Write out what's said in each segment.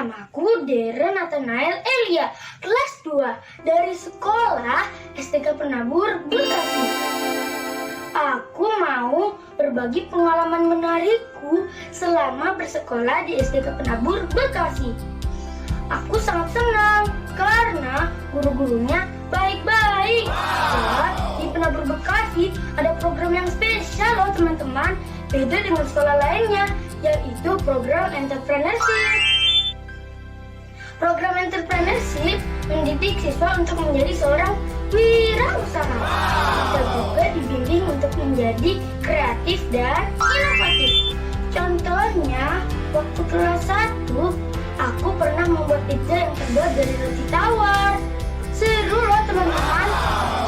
Namaku Deren Nathanael Elia, kelas 2 dari sekolah STK Penabur, Bekasi. Aku mau berbagi pengalaman menarikku selama bersekolah di STK Penabur, Bekasi. Aku sangat senang karena guru-gurunya baik-baik. Dan di Penabur Bekasi ada program yang spesial loh teman-teman, beda dengan sekolah lainnya, yaitu program entrepreneurship. Program entrepreneurship mendidik siswa untuk menjadi seorang wirausaha. Kita juga dibimbing untuk menjadi kreatif dan inovatif. Contohnya, waktu kelas 1, aku pernah membuat pizza yang terbuat dari roti tawar. Seru loh teman-teman.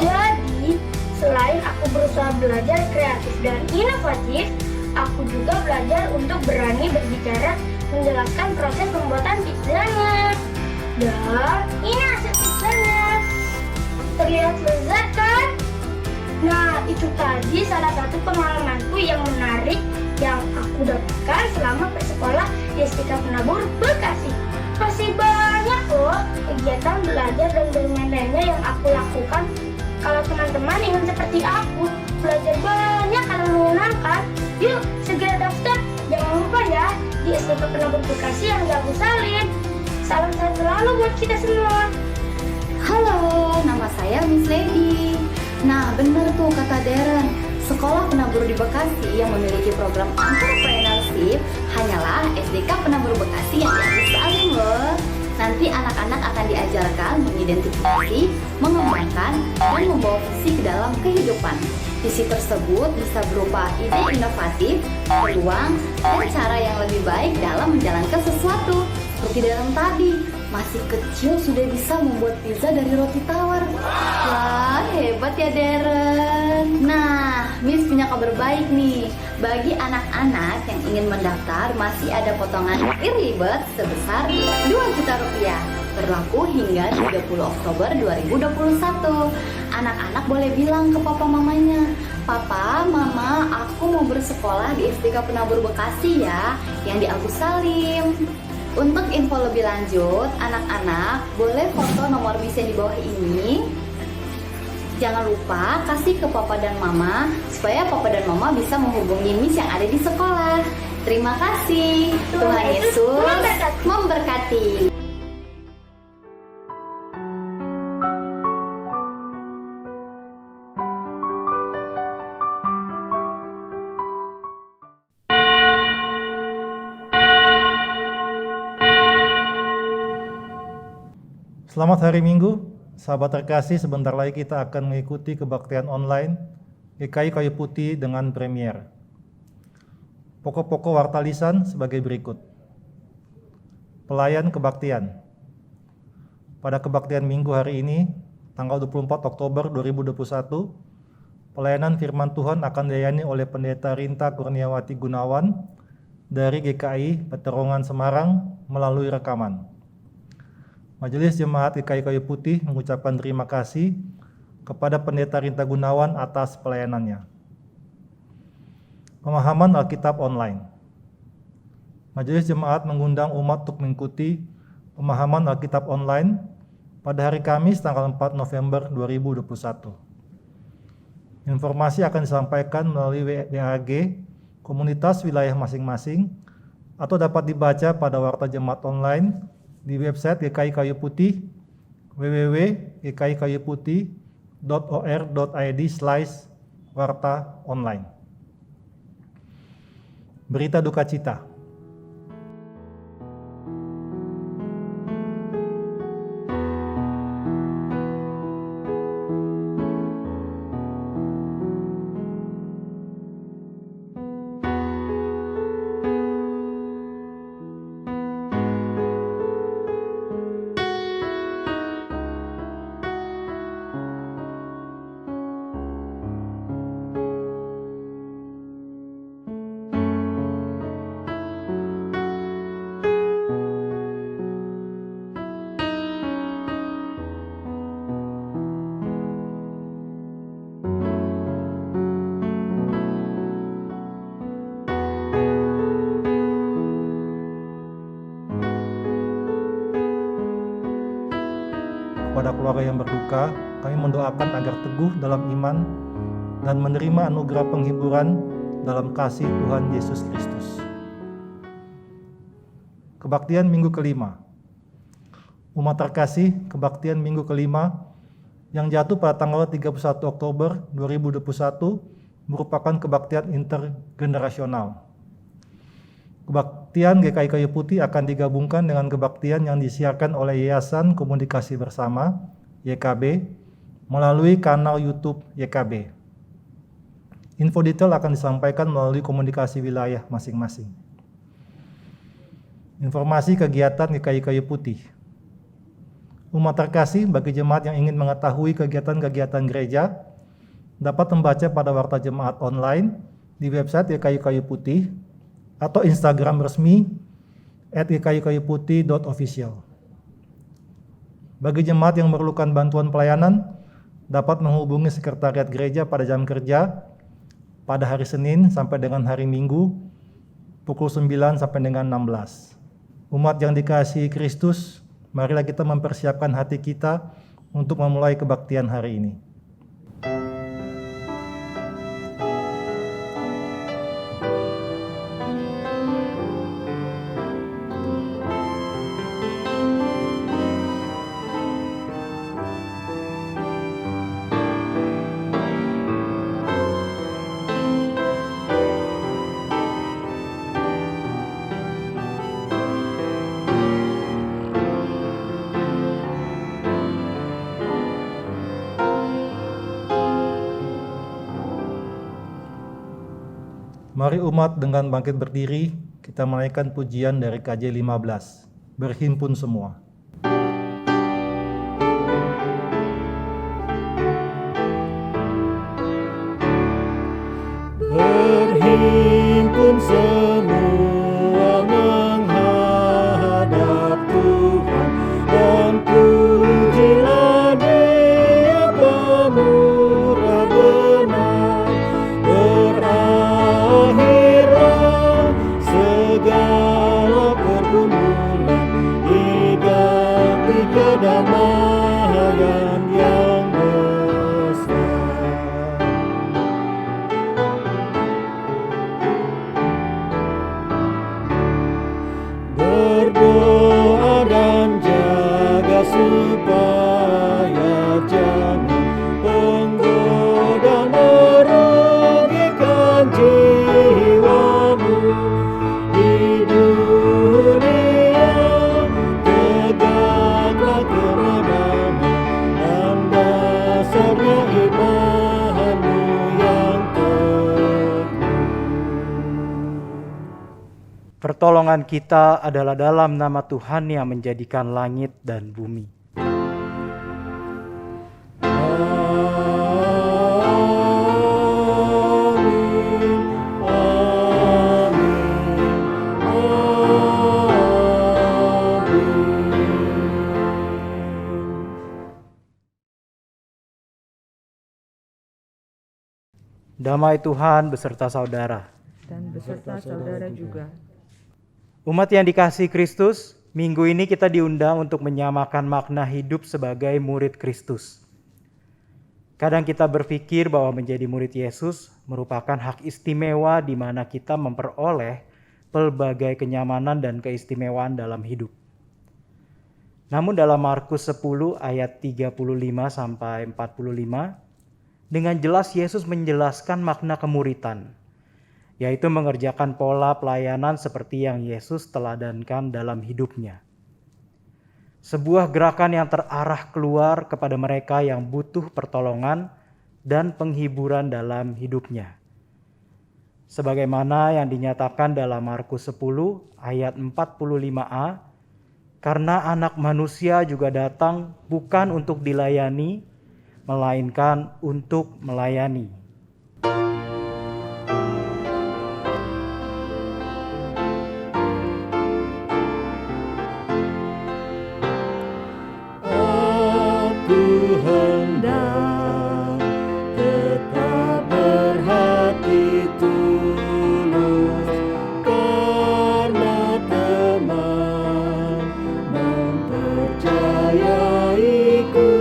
Jadi, selain aku berusaha belajar kreatif dan inovatif, aku juga belajar untuk berani berbicara menjelaskan proses pembuatan pizzanya. Dan ini hasil pizzanya. Terlihat lezat kan? Nah, itu tadi salah satu pengalamanku yang menarik yang aku dapatkan selama bersekolah di STK Penabur, Bekasi. Masih banyak loh kegiatan belajar dan bermain lainnya yang aku lakukan. Kalau teman-teman ingin seperti aku, belajar banyak karena menyenangkan, yuk segera daftar. Jangan lupa ya, di STK Penabur Bekasi yang aku salin. Salam sehat selalu buat kita semua. Halo, nama saya Miss Lady. Nah, benar tuh kata Deren. Sekolah Penabur di Bekasi yang memiliki program entrepreneurship hanyalah SDK Penabur Bekasi yang disalin loh. Nanti anak-anak akan diajarkan mengidentifikasi, mengembangkan, dan membawa visi ke dalam kehidupan. Visi tersebut bisa berupa ide inovatif, peluang, dan cara yang lebih baik dalam menjalankan sesuatu. Seperti Deren tadi, masih kecil sudah bisa membuat pizza dari roti tawar. Wah, hebat ya Deren. Nah, Miss punya kabar baik nih. Bagi anak-anak yang ingin mendaftar, masih ada potongan early bird sebesar 2 juta rupiah. Berlaku hingga 30 Oktober 2021. Anak-anak boleh bilang ke papa mamanya, "Papa, mama, aku mau bersekolah di STK Penabur Bekasi ya, yang di Agus Salim." Untuk info lebih lanjut, anak-anak boleh foto nomor bis yang di bawah ini. Jangan lupa kasih ke papa dan mama supaya papa dan mama bisa menghubungi Miss yang ada di sekolah. Terima kasih. Tuhan Yesus memberkati. Selamat hari Minggu, sahabat terkasih. Sebentar lagi kita akan mengikuti kebaktian online GKI Kayu Putih dengan Premier. Pokok-pokok warta lisan sebagai berikut. Pelayan kebaktian. Pada kebaktian Minggu hari ini, tanggal 24 Oktober 2021, pelayanan firman Tuhan akan dilayani oleh Pendeta Rinta Kurniawati Gunawan dari GKI Peterongan Semarang melalui rekaman. Majelis Jemaat GKI Kayu Putih mengucapkan terima kasih kepada Pendeta Rinta Gunawan atas pelayanannya. Pemahaman Alkitab online. Majelis Jemaat mengundang umat untuk mengikuti pemahaman Alkitab online pada hari Kamis tanggal 4 November 2021. Informasi akan disampaikan melalui WAG komunitas wilayah masing-masing atau dapat dibaca pada warta jemaat online di website GKI Kayu Putih www.gkikayuputih.or.id/warta online. Berita duka cita. kepada keluarga yang berduka, kami mendoakan agar teguh dalam iman dan menerima anugerah penghiburan dalam kasih Tuhan Yesus Kristus. Kebaktian minggu kelima. Umat terkasih, kebaktian minggu kelima yang jatuh pada tanggal 31 Oktober 2021 merupakan kebaktian intergenerasional. Kebaktian GKI Kayu Putih akan digabungkan dengan kebaktian yang disiarkan oleh Yayasan Komunikasi Bersama YKB melalui kanal YouTube YKB. Info detail akan disampaikan melalui komunikasi wilayah masing-masing. Informasi kegiatan GKI Kayu Putih. Umat terkasih, bagi jemaat yang ingin mengetahui kegiatan-kegiatan gereja, dapat membaca pada warta jemaat online di website GKI Kayu Putih atau Instagram resmi @gkikayuputih.official. Bagi jemaat yang memerlukan bantuan pelayanan, dapat menghubungi sekretariat gereja pada jam kerja pada hari Senin sampai dengan hari Minggu pukul 9 sampai dengan 16. Umat yang dikasihi Kristus, marilah kita mempersiapkan hati kita untuk memulai kebaktian hari ini. Mari umat dengan bangkit berdiri, kita menaikkan pujian dari KJ 15. Berhimpun semua. Berhimpun semua menghadap Tuhan, dan pujilah Dia pemurah benar. Berakhirlah segala pergumulan, diganti kedamaian yang besar. Berdoa dan jaga supaya jangan penggoda merugikan jiwamu di dunia. Tegaklah kemenangan dan dasarnya imanmu yang teguh. Pertolongan kita adalah dalam nama Tuhan yang menjadikan langit dan bumi. Amin, amin, amin. Damai Tuhan beserta saudara. dan beserta saudara juga. Umat yang dikasihi Kristus, minggu ini kita diundang untuk menyamakan makna hidup sebagai murid Kristus. Kadang kita berpikir bahwa menjadi murid Yesus merupakan hak istimewa di mana kita memperoleh pelbagai kenyamanan dan keistimewaan dalam hidup. Namun dalam Markus 10 ayat 35 sampai 45, dengan jelas Yesus menjelaskan makna kemuritan, yaitu mengerjakan pola pelayanan seperti yang Yesus teladankan dalam hidupnya. Sebuah gerakan yang terarah keluar kepada mereka yang butuh pertolongan dan penghiburan dalam hidupnya. Sebagaimana yang dinyatakan dalam Markus 10 ayat 45a, karena anak manusia juga datang bukan untuk dilayani, melainkan untuk melayani. Aku hendak tetap berhati tulus, karena teman mempercayaiku.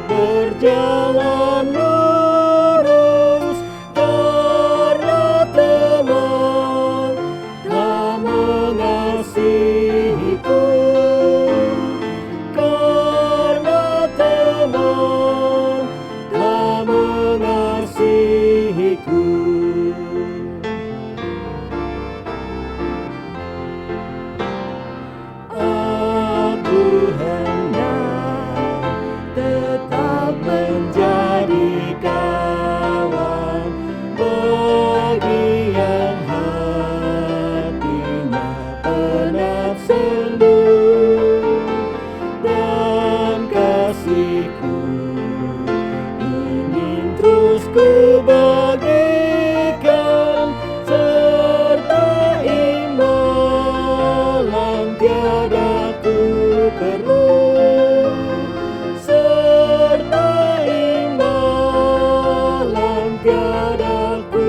berjalan lurus, karena teman tak mengasihiku, karena teman tak mengasihiku. Aku hendak tetap menjadi kawan bagi yang hatinya penat sendu, dan kasihku ingin terus ku bagikan, serta imbalan tiada ku perlu, serta imbalan tiada ku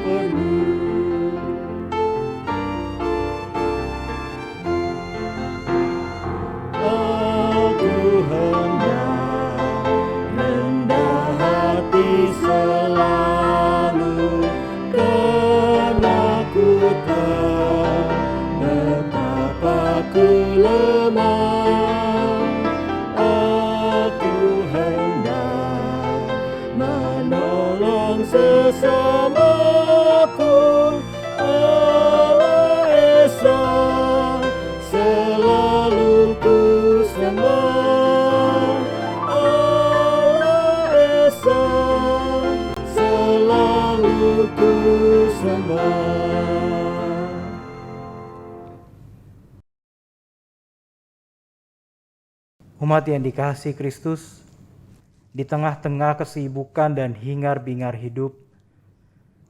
perlu. Aku hendak rendah hati selalu, karena ku tahu betapa ku lemah. Aku hendak menolong sesamaku. Allah Esa selalu ku sembah. Allah Esa selalu ku sembah. Umat yang dikasihi Kristus, di tengah-tengah kesibukan dan hingar-bingar hidup,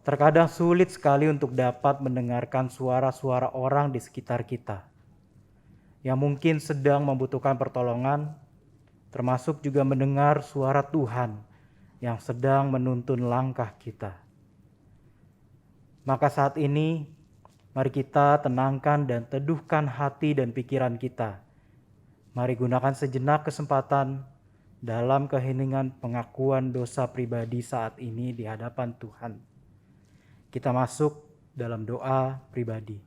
terkadang sulit sekali untuk dapat mendengarkan suara-suara orang di sekitar kita yang mungkin sedang membutuhkan pertolongan, termasuk juga mendengar suara Tuhan yang sedang menuntun langkah kita. Maka saat ini, mari kita tenangkan dan teduhkan hati dan pikiran kita. Mari gunakan sejenak kesempatan dalam keheningan pengakuan dosa pribadi saat ini di hadapan Tuhan. Kita masuk dalam doa pribadi.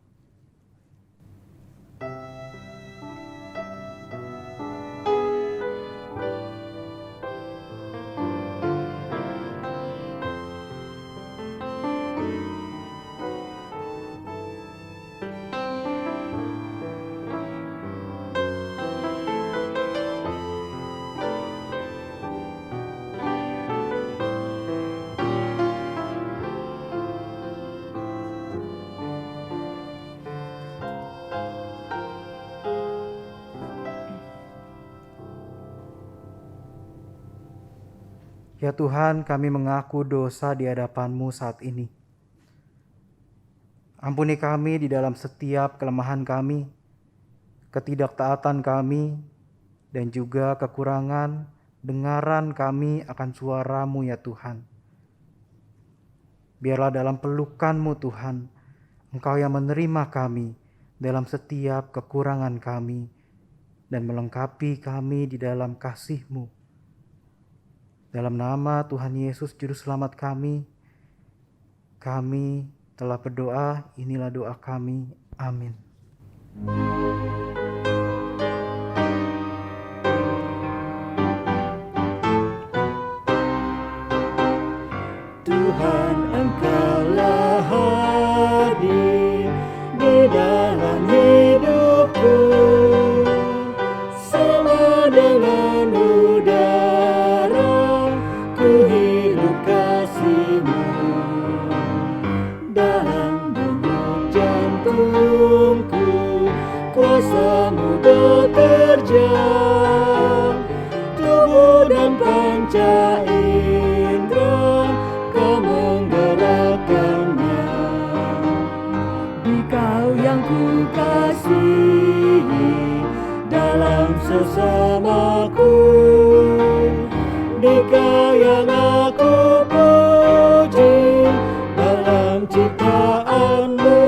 Ya Tuhan, kami mengaku dosa di hadapan-Mu saat ini. Ampuni kami di dalam setiap kelemahan kami, ketidaktaatan kami, dan juga kekurangan dengaran kami akan suara-Mu ya Tuhan. Biarlah dalam pelukan-Mu Tuhan, Engkau yang menerima kami dalam setiap kekurangan kami dan melengkapi kami di dalam kasih-Mu. Dalam nama Tuhan Yesus Juru Selamat kami telah berdoa, inilah doa kami. Amin. Tuhan, Engkaulah hadir di dalam hidupku, sama dengan udara ku hirup kasih-Mu. Dalam denyut jantungku kuasa-Mu bekerja, tubuh dan panca indera Kau menggerakkannya. Dikau yang ku kasihi dalam sesamaku, Dikau yang aku puji dalam ciptaan-Mu.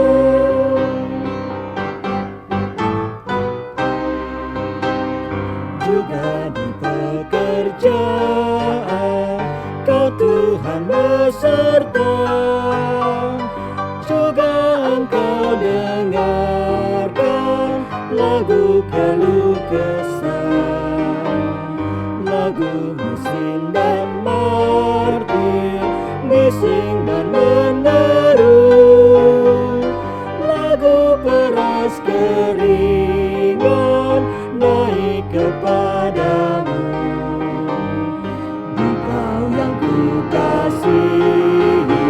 Juga di pekerjaan beserta. Juga engkau dengarkan lagu keluh kesah, lagu mesin dan martir, bising dan menderu, lagu peras keringan naik kepadamu. Engkau yang kukasihi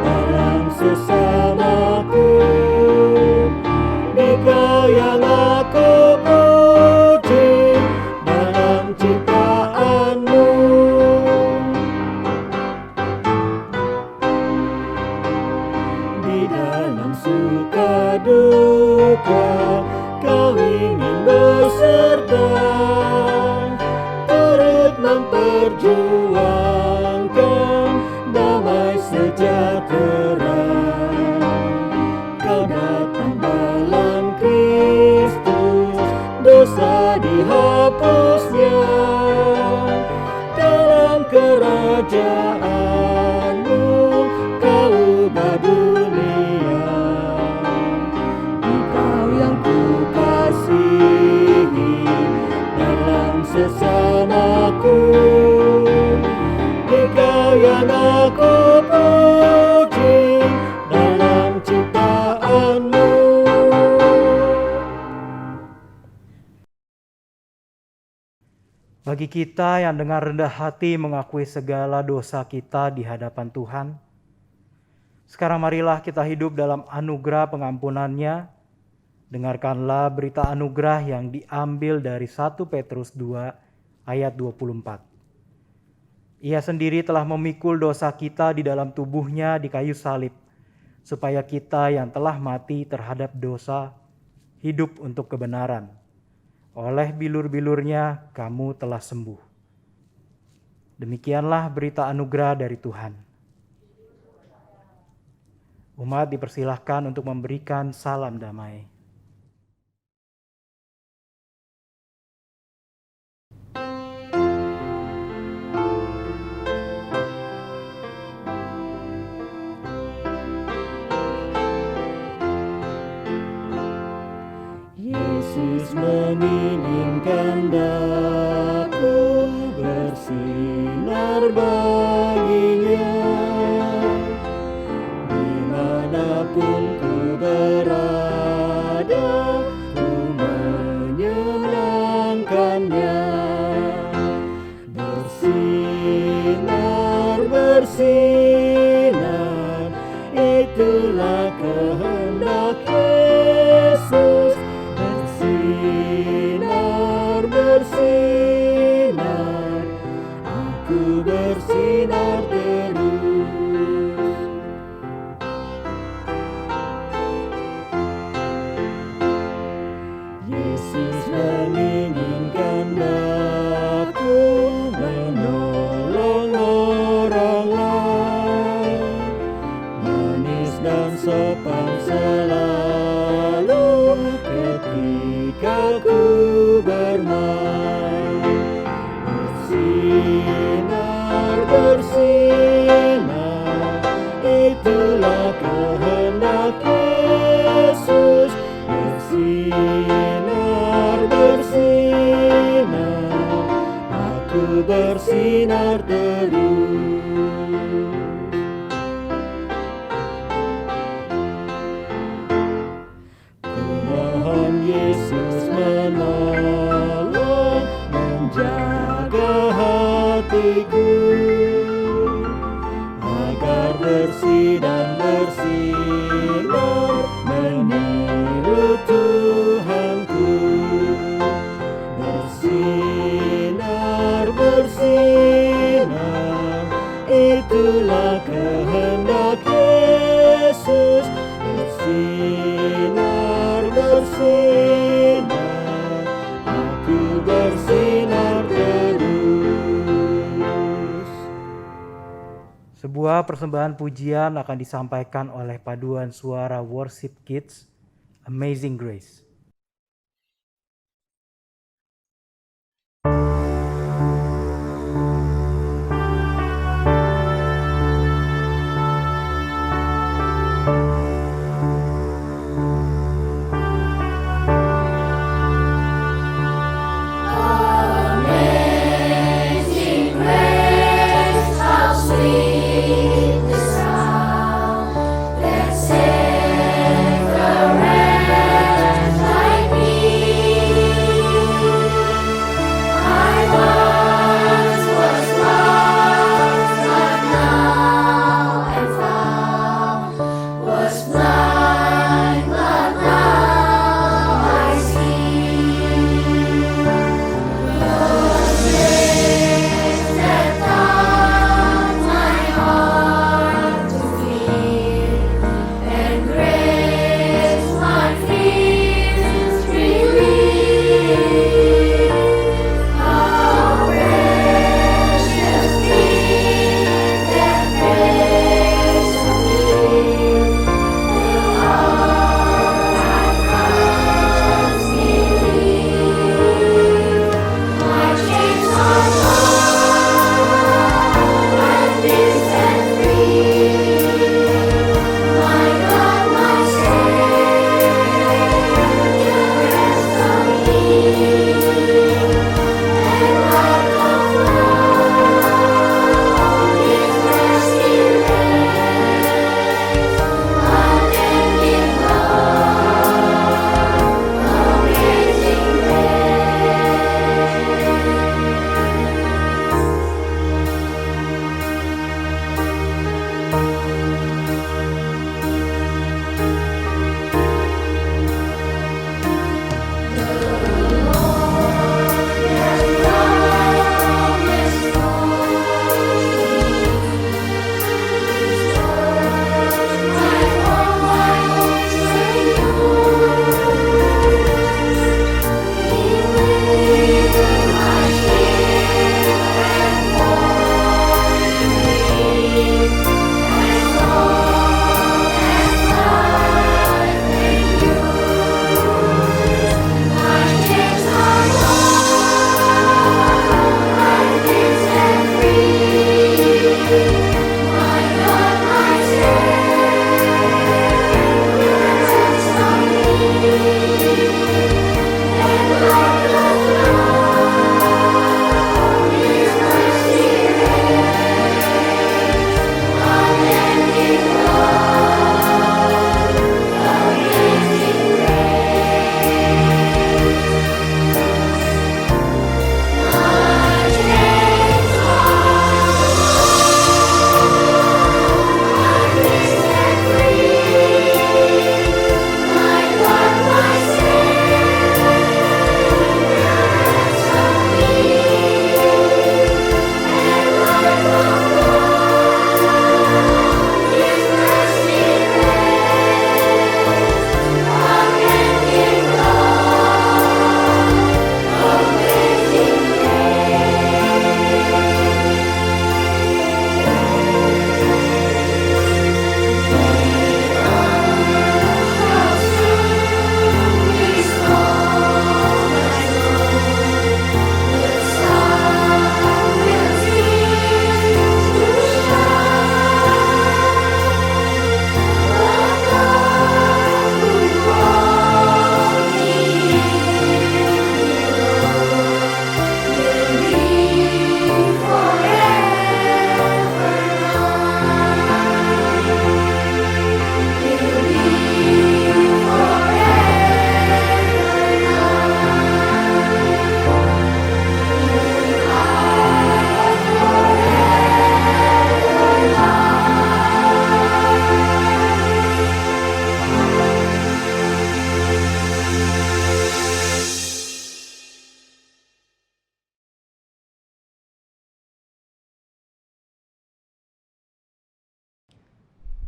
dalam sesamaku, Engkau yang aku puji dalam ciptaanmu. Di dalam suka duka kau ingin beserta, turut memperjuangkan damai sejahtera. Kau datang dalam Kristus, dosa dihapusnya, dalam kerajaanmu kau ubah dunia. Engkau yang kukasihi dalam sesamaku, Engkau yang aku puji dalam ciptaanmu. Bagi kita yang dengan rendah hati mengakui segala dosa kita di hadapan Tuhan, sekarang marilah kita hidup dalam anugerah pengampunannya. Dengarkanlah berita anugerah yang diambil dari 1 Petrus 2 ayat 24. Ia sendiri telah memikul dosa kita di dalam tubuhnya di kayu salib, supaya kita yang telah mati terhadap dosa hidup untuk kebenaran. Oleh bilur-bilurnya kamu telah sembuh. Demikianlah berita anugerah dari Tuhan. Umat dipersilahkan untuk memberikan salam damai. Yesus menginginkan daku bersinar baginya, dimanapun ku berada, ku menyenangkannya. Bersinar, bersinar, itulah kehendak Yesus. Bersinar, bersinar, aku bersinar terus. Yesus menginginkan aku menolong orang lain, manis dan sopan selalu ketika ku bermain. Bersinar, bersinar, itulah kehendak Yesus. Bersinar, bersinar, aku bersinar terus. Ku mohon Yesus menolong, menjaga hatiku, agar bersih dan bersinar meniru Tuhanku. Bersinar, bersinar, itulah kehendak Yesus. Bersinar, bersinar, aku bersinar terus. Sebuah persembahan pujian akan disampaikan oleh paduan suara Worship Kids, Amazing Grace.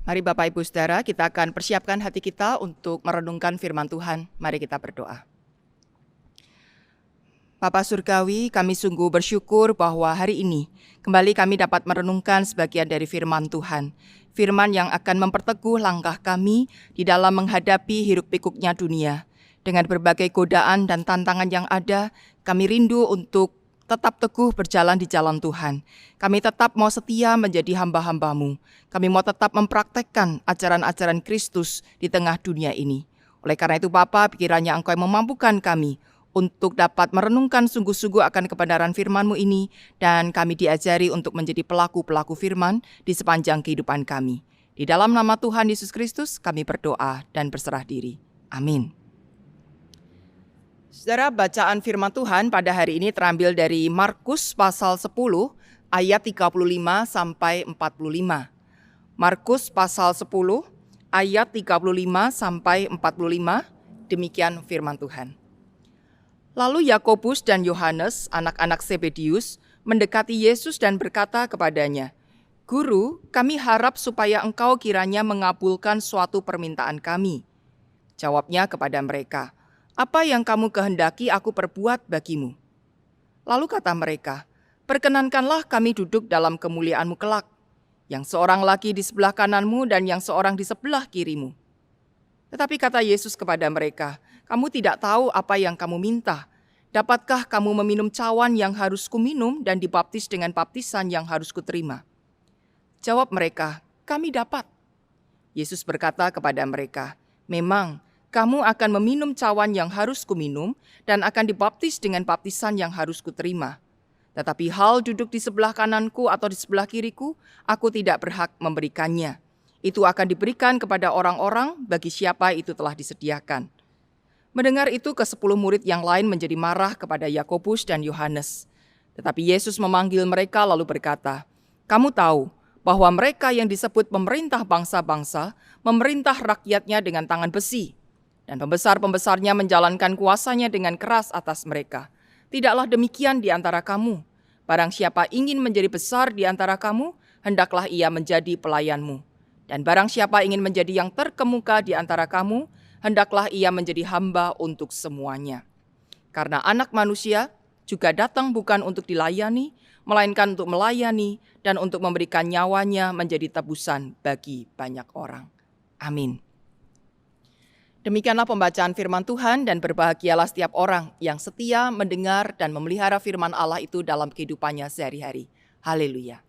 Mari Bapak Ibu Saudara, kita akan persiapkan hati kita untuk merenungkan firman Tuhan. Mari kita berdoa. Bapa Surgawi, kami sungguh bersyukur bahwa hari ini kembali kami dapat merenungkan sebagian dari firman Tuhan. Firman yang akan memperteguh langkah kami di dalam menghadapi hiruk-pikuknya dunia. Dengan berbagai godaan dan tantangan yang ada, kami rindu untuk tetap teguh berjalan di jalan Tuhan. Kami tetap mau setia menjadi hamba-hamba-Mu. Kami mau tetap mempraktekkan ajaran-ajaran Kristus di tengah dunia ini. Oleh karena itu Bapa, kiranya Engkau yang memampukan kami untuk dapat merenungkan sungguh-sungguh akan kebenaran firman-Mu ini, dan kami diajari untuk menjadi pelaku-pelaku firman di sepanjang kehidupan kami. Di dalam nama Tuhan Yesus Kristus kami berdoa dan berserah diri. Amin. Saudara, bacaan firman Tuhan pada hari ini terambil dari Markus pasal 10 ayat 35 sampai 45. Markus pasal 10 ayat 35 sampai 45, demikian firman Tuhan. Lalu Yakobus dan Yohanes, anak-anak Zebedius, mendekati Yesus dan berkata kepadanya, "Guru, kami harap supaya Engkau kiranya mengabulkan suatu permintaan kami." Jawabnya kepada mereka, "Apa yang kamu kehendaki aku perbuat bagimu?" Lalu kata mereka, "Perkenankanlah kami duduk dalam kemuliaan-Mu kelak, yang seorang lagi di sebelah kananmu dan yang seorang di sebelah kirimu." Tetapi kata Yesus kepada mereka, "Kamu tidak tahu apa yang kamu minta. Dapatkah kamu meminum cawan yang harus kuminum dan dibaptis dengan baptisan yang harus kuterima?" Jawab mereka, "Kami dapat." Yesus berkata kepada mereka, "Memang kamu akan meminum cawan yang harus kuminum dan akan dibaptis dengan baptisan yang harus kuterima. Tetapi hal duduk di sebelah kananku atau di sebelah kiriku, aku tidak berhak memberikannya. Itu akan diberikan kepada orang-orang bagi siapa itu telah disediakan." Mendengar itu, ke-10 murid yang lain menjadi marah kepada Yakobus dan Yohanes. Tetapi Yesus memanggil mereka lalu berkata, "Kamu tahu bahwa mereka yang disebut pemerintah bangsa-bangsa memerintah rakyatnya dengan tangan besi, dan pembesar-pembesarnya menjalankan kuasanya dengan keras atas mereka. Tidaklah demikian di antara kamu. Barang siapa ingin menjadi besar di antara kamu, hendaklah ia menjadi pelayanmu. Dan barang siapa ingin menjadi yang terkemuka di antara kamu, hendaklah ia menjadi hamba untuk semuanya. Karena Anak Manusia juga datang bukan untuk dilayani, melainkan untuk melayani dan untuk memberikan nyawanya menjadi tebusan bagi banyak orang." Amin. Demikianlah pembacaan firman Tuhan, dan berbahagialah setiap orang yang setia mendengar dan memelihara firman Allah itu dalam kehidupannya sehari-hari. Haleluya.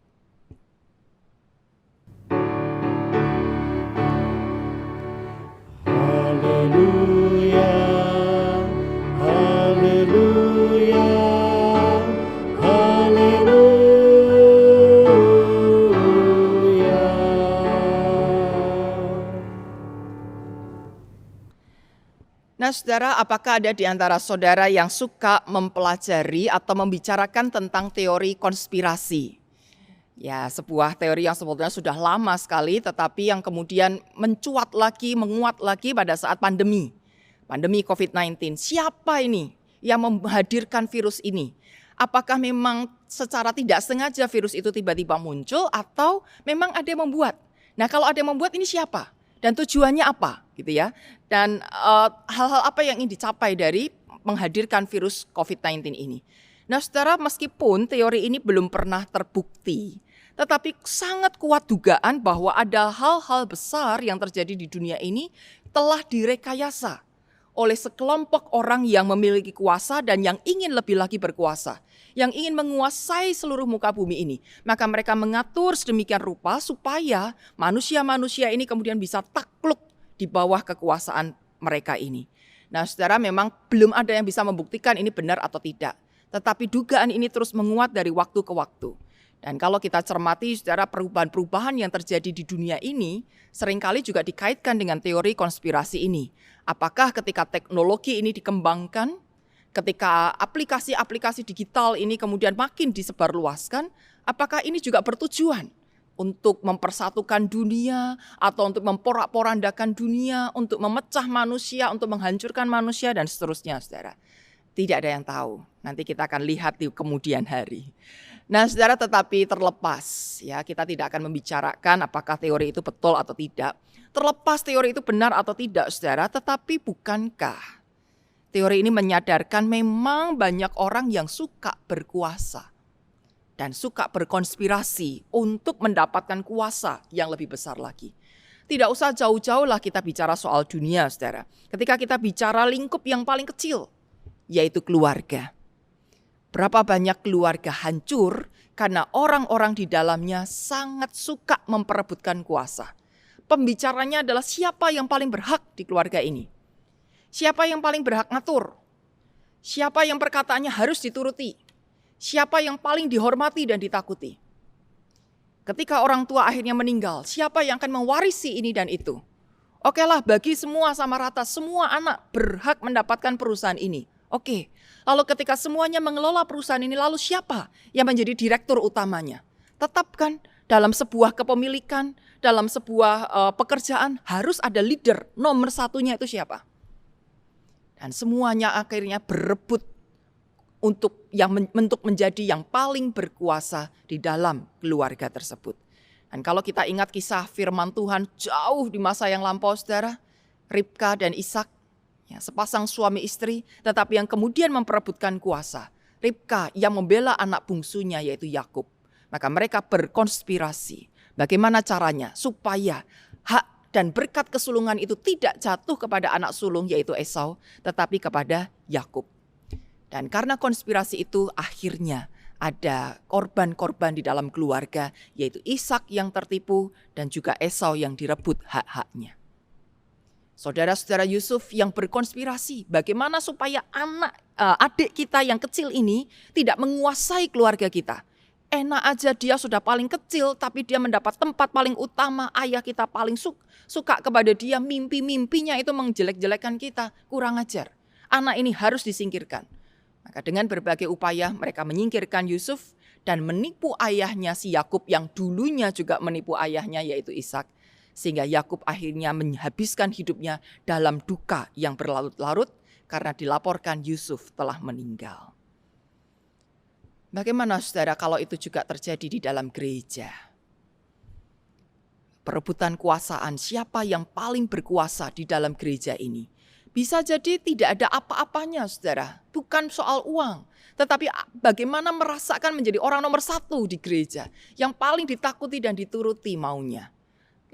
saudara, apakah ada di antara saudara yang suka mempelajari atau membicarakan tentang teori konspirasi? Ya, sebuah teori yang sebetulnya sudah lama sekali, tetapi yang kemudian mencuat lagi, menguat lagi pada saat pandemi COVID-19. Siapa ini yang menghadirkan virus ini? Apakah memang secara tidak sengaja virus itu tiba-tiba muncul atau memang ada yang membuat? Nah, kalau ada yang membuat, ini siapa? Dan tujuannya apa? Gitu ya. Dan hal-hal apa yang ingin dicapai dari menghadirkan virus COVID-19 ini? Nah, saudara, meskipun teori ini belum pernah terbukti, tetapi sangat kuat dugaan bahwa ada hal-hal besar yang terjadi di dunia ini telah direkayasa oleh sekelompok orang yang memiliki kuasa dan yang ingin lebih lagi berkuasa, yang ingin menguasai seluruh muka bumi ini. Maka mereka mengatur sedemikian rupa supaya manusia-manusia ini kemudian bisa takluk di bawah kekuasaan mereka ini. Nah, saudara, memang belum ada yang bisa membuktikan ini benar atau tidak. Tetapi dugaan ini terus menguat dari waktu ke waktu. Dan kalau kita cermati, saudara, perubahan-perubahan yang terjadi di dunia ini seringkali juga dikaitkan dengan teori konspirasi ini. Apakah ketika teknologi ini dikembangkan, ketika aplikasi-aplikasi digital ini kemudian makin disebarluaskan, apakah ini juga bertujuan untuk mempersatukan dunia atau untuk memporak-porandakan dunia, untuk memecah manusia, untuk menghancurkan manusia dan seterusnya, saudara. Tidak ada yang tahu. Nanti kita akan lihat di kemudian hari. Nah, saudara, tetapi terlepas ya, kita tidak akan membicarakan apakah teori itu betul atau tidak. Terlepas teori itu benar atau tidak, saudara, tetapi bukankah teori ini menyadarkan memang banyak orang yang suka berkuasa dan suka berkonspirasi untuk mendapatkan kuasa yang lebih besar lagi. Tidak usah jauh-jauh lah kita bicara soal dunia, saudara. Ketika kita bicara lingkup yang paling kecil, yaitu keluarga. Berapa banyak keluarga hancur karena orang-orang di dalamnya sangat suka memperebutkan kuasa. Pembicaranya adalah siapa yang paling berhak di keluarga ini. Siapa yang paling berhak ngatur. Siapa yang perkataannya harus dituruti. Siapa yang paling dihormati dan ditakuti. Ketika orang tua akhirnya meninggal, siapa yang akan mewarisi ini dan itu. Oke lah, bagi semua sama rata, semua anak berhak mendapatkan perusahaan ini. Oke, lalu ketika semuanya mengelola perusahaan ini, lalu siapa yang menjadi direktur utamanya? Tetapkan dalam sebuah kepemilikan, dalam sebuah pekerjaan harus ada leader, nomor satunya itu siapa? Dan semuanya akhirnya berebut untuk menjadi yang paling berkuasa di dalam keluarga tersebut. Dan kalau kita ingat kisah firman Tuhan jauh di masa yang lampau, saudara, Ribka dan Ishak, ya, sepasang suami istri, tetapi yang kemudian memperebutkan kuasa. Ribka yang membela anak bungsunya yaitu Yakub. Maka mereka berkonspirasi. Bagaimana caranya supaya hak dan berkat kesulungan itu tidak jatuh kepada anak sulung yaitu Esau, tetapi kepada Yakub. Dan karena konspirasi itu akhirnya ada korban-korban di dalam keluarga, yaitu Ishak yang tertipu dan juga Esau yang direbut hak-haknya. Saudara-saudara Yusuf yang berkonspirasi bagaimana supaya adik kita yang kecil ini tidak menguasai keluarga kita. Enak aja dia sudah paling kecil tapi dia mendapat tempat paling utama. Ayah kita paling suka kepada dia, mimpi-mimpinya itu menjelek-jelekan kita. Kurang ajar. Anak ini harus disingkirkan. Maka dengan berbagai upaya mereka menyingkirkan Yusuf dan menipu ayahnya si Yakub yang dulunya juga menipu ayahnya yaitu Ishak. Sehingga Yakub akhirnya menghabiskan hidupnya dalam duka yang berlarut-larut karena dilaporkan Yusuf telah meninggal. Bagaimana saudara kalau itu juga terjadi di dalam gereja? Perebutan kuasaan, siapa yang paling berkuasa di dalam gereja ini? Bisa jadi tidak ada apa-apanya saudara, bukan soal uang. Tetapi bagaimana merasakan menjadi orang nomor satu di gereja, yang paling ditakuti dan dituruti maunya.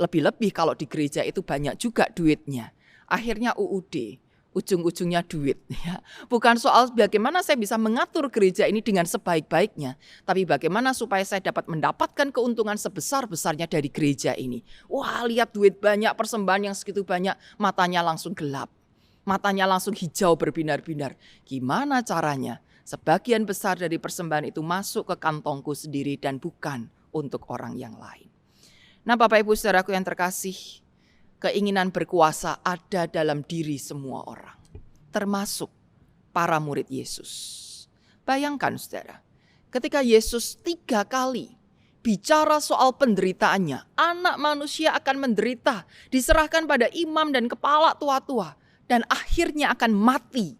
Lebih-lebih kalau di gereja itu banyak juga duitnya. Akhirnya UUD, ujung-ujungnya duit. Ya. Bukan soal bagaimana saya bisa mengatur gereja ini dengan sebaik-baiknya. Tapi bagaimana supaya saya dapat mendapatkan keuntungan sebesar-besarnya dari gereja ini. Wah, lihat duit banyak, persembahan yang segitu banyak, matanya langsung gelap. Matanya langsung hijau berbinar-binar. Gimana caranya? Sebagian besar dari persembahan itu masuk ke kantongku sendiri dan bukan untuk orang yang lain. Nah, Bapak Ibu Saudaraku yang terkasih, keinginan berkuasa ada dalam diri semua orang. termasuk para murid Yesus. Bayangkan saudara, ketika Yesus 3 kali bicara soal penderitaannya, anak manusia akan menderita, diserahkan pada imam dan kepala tua-tua, dan akhirnya akan mati.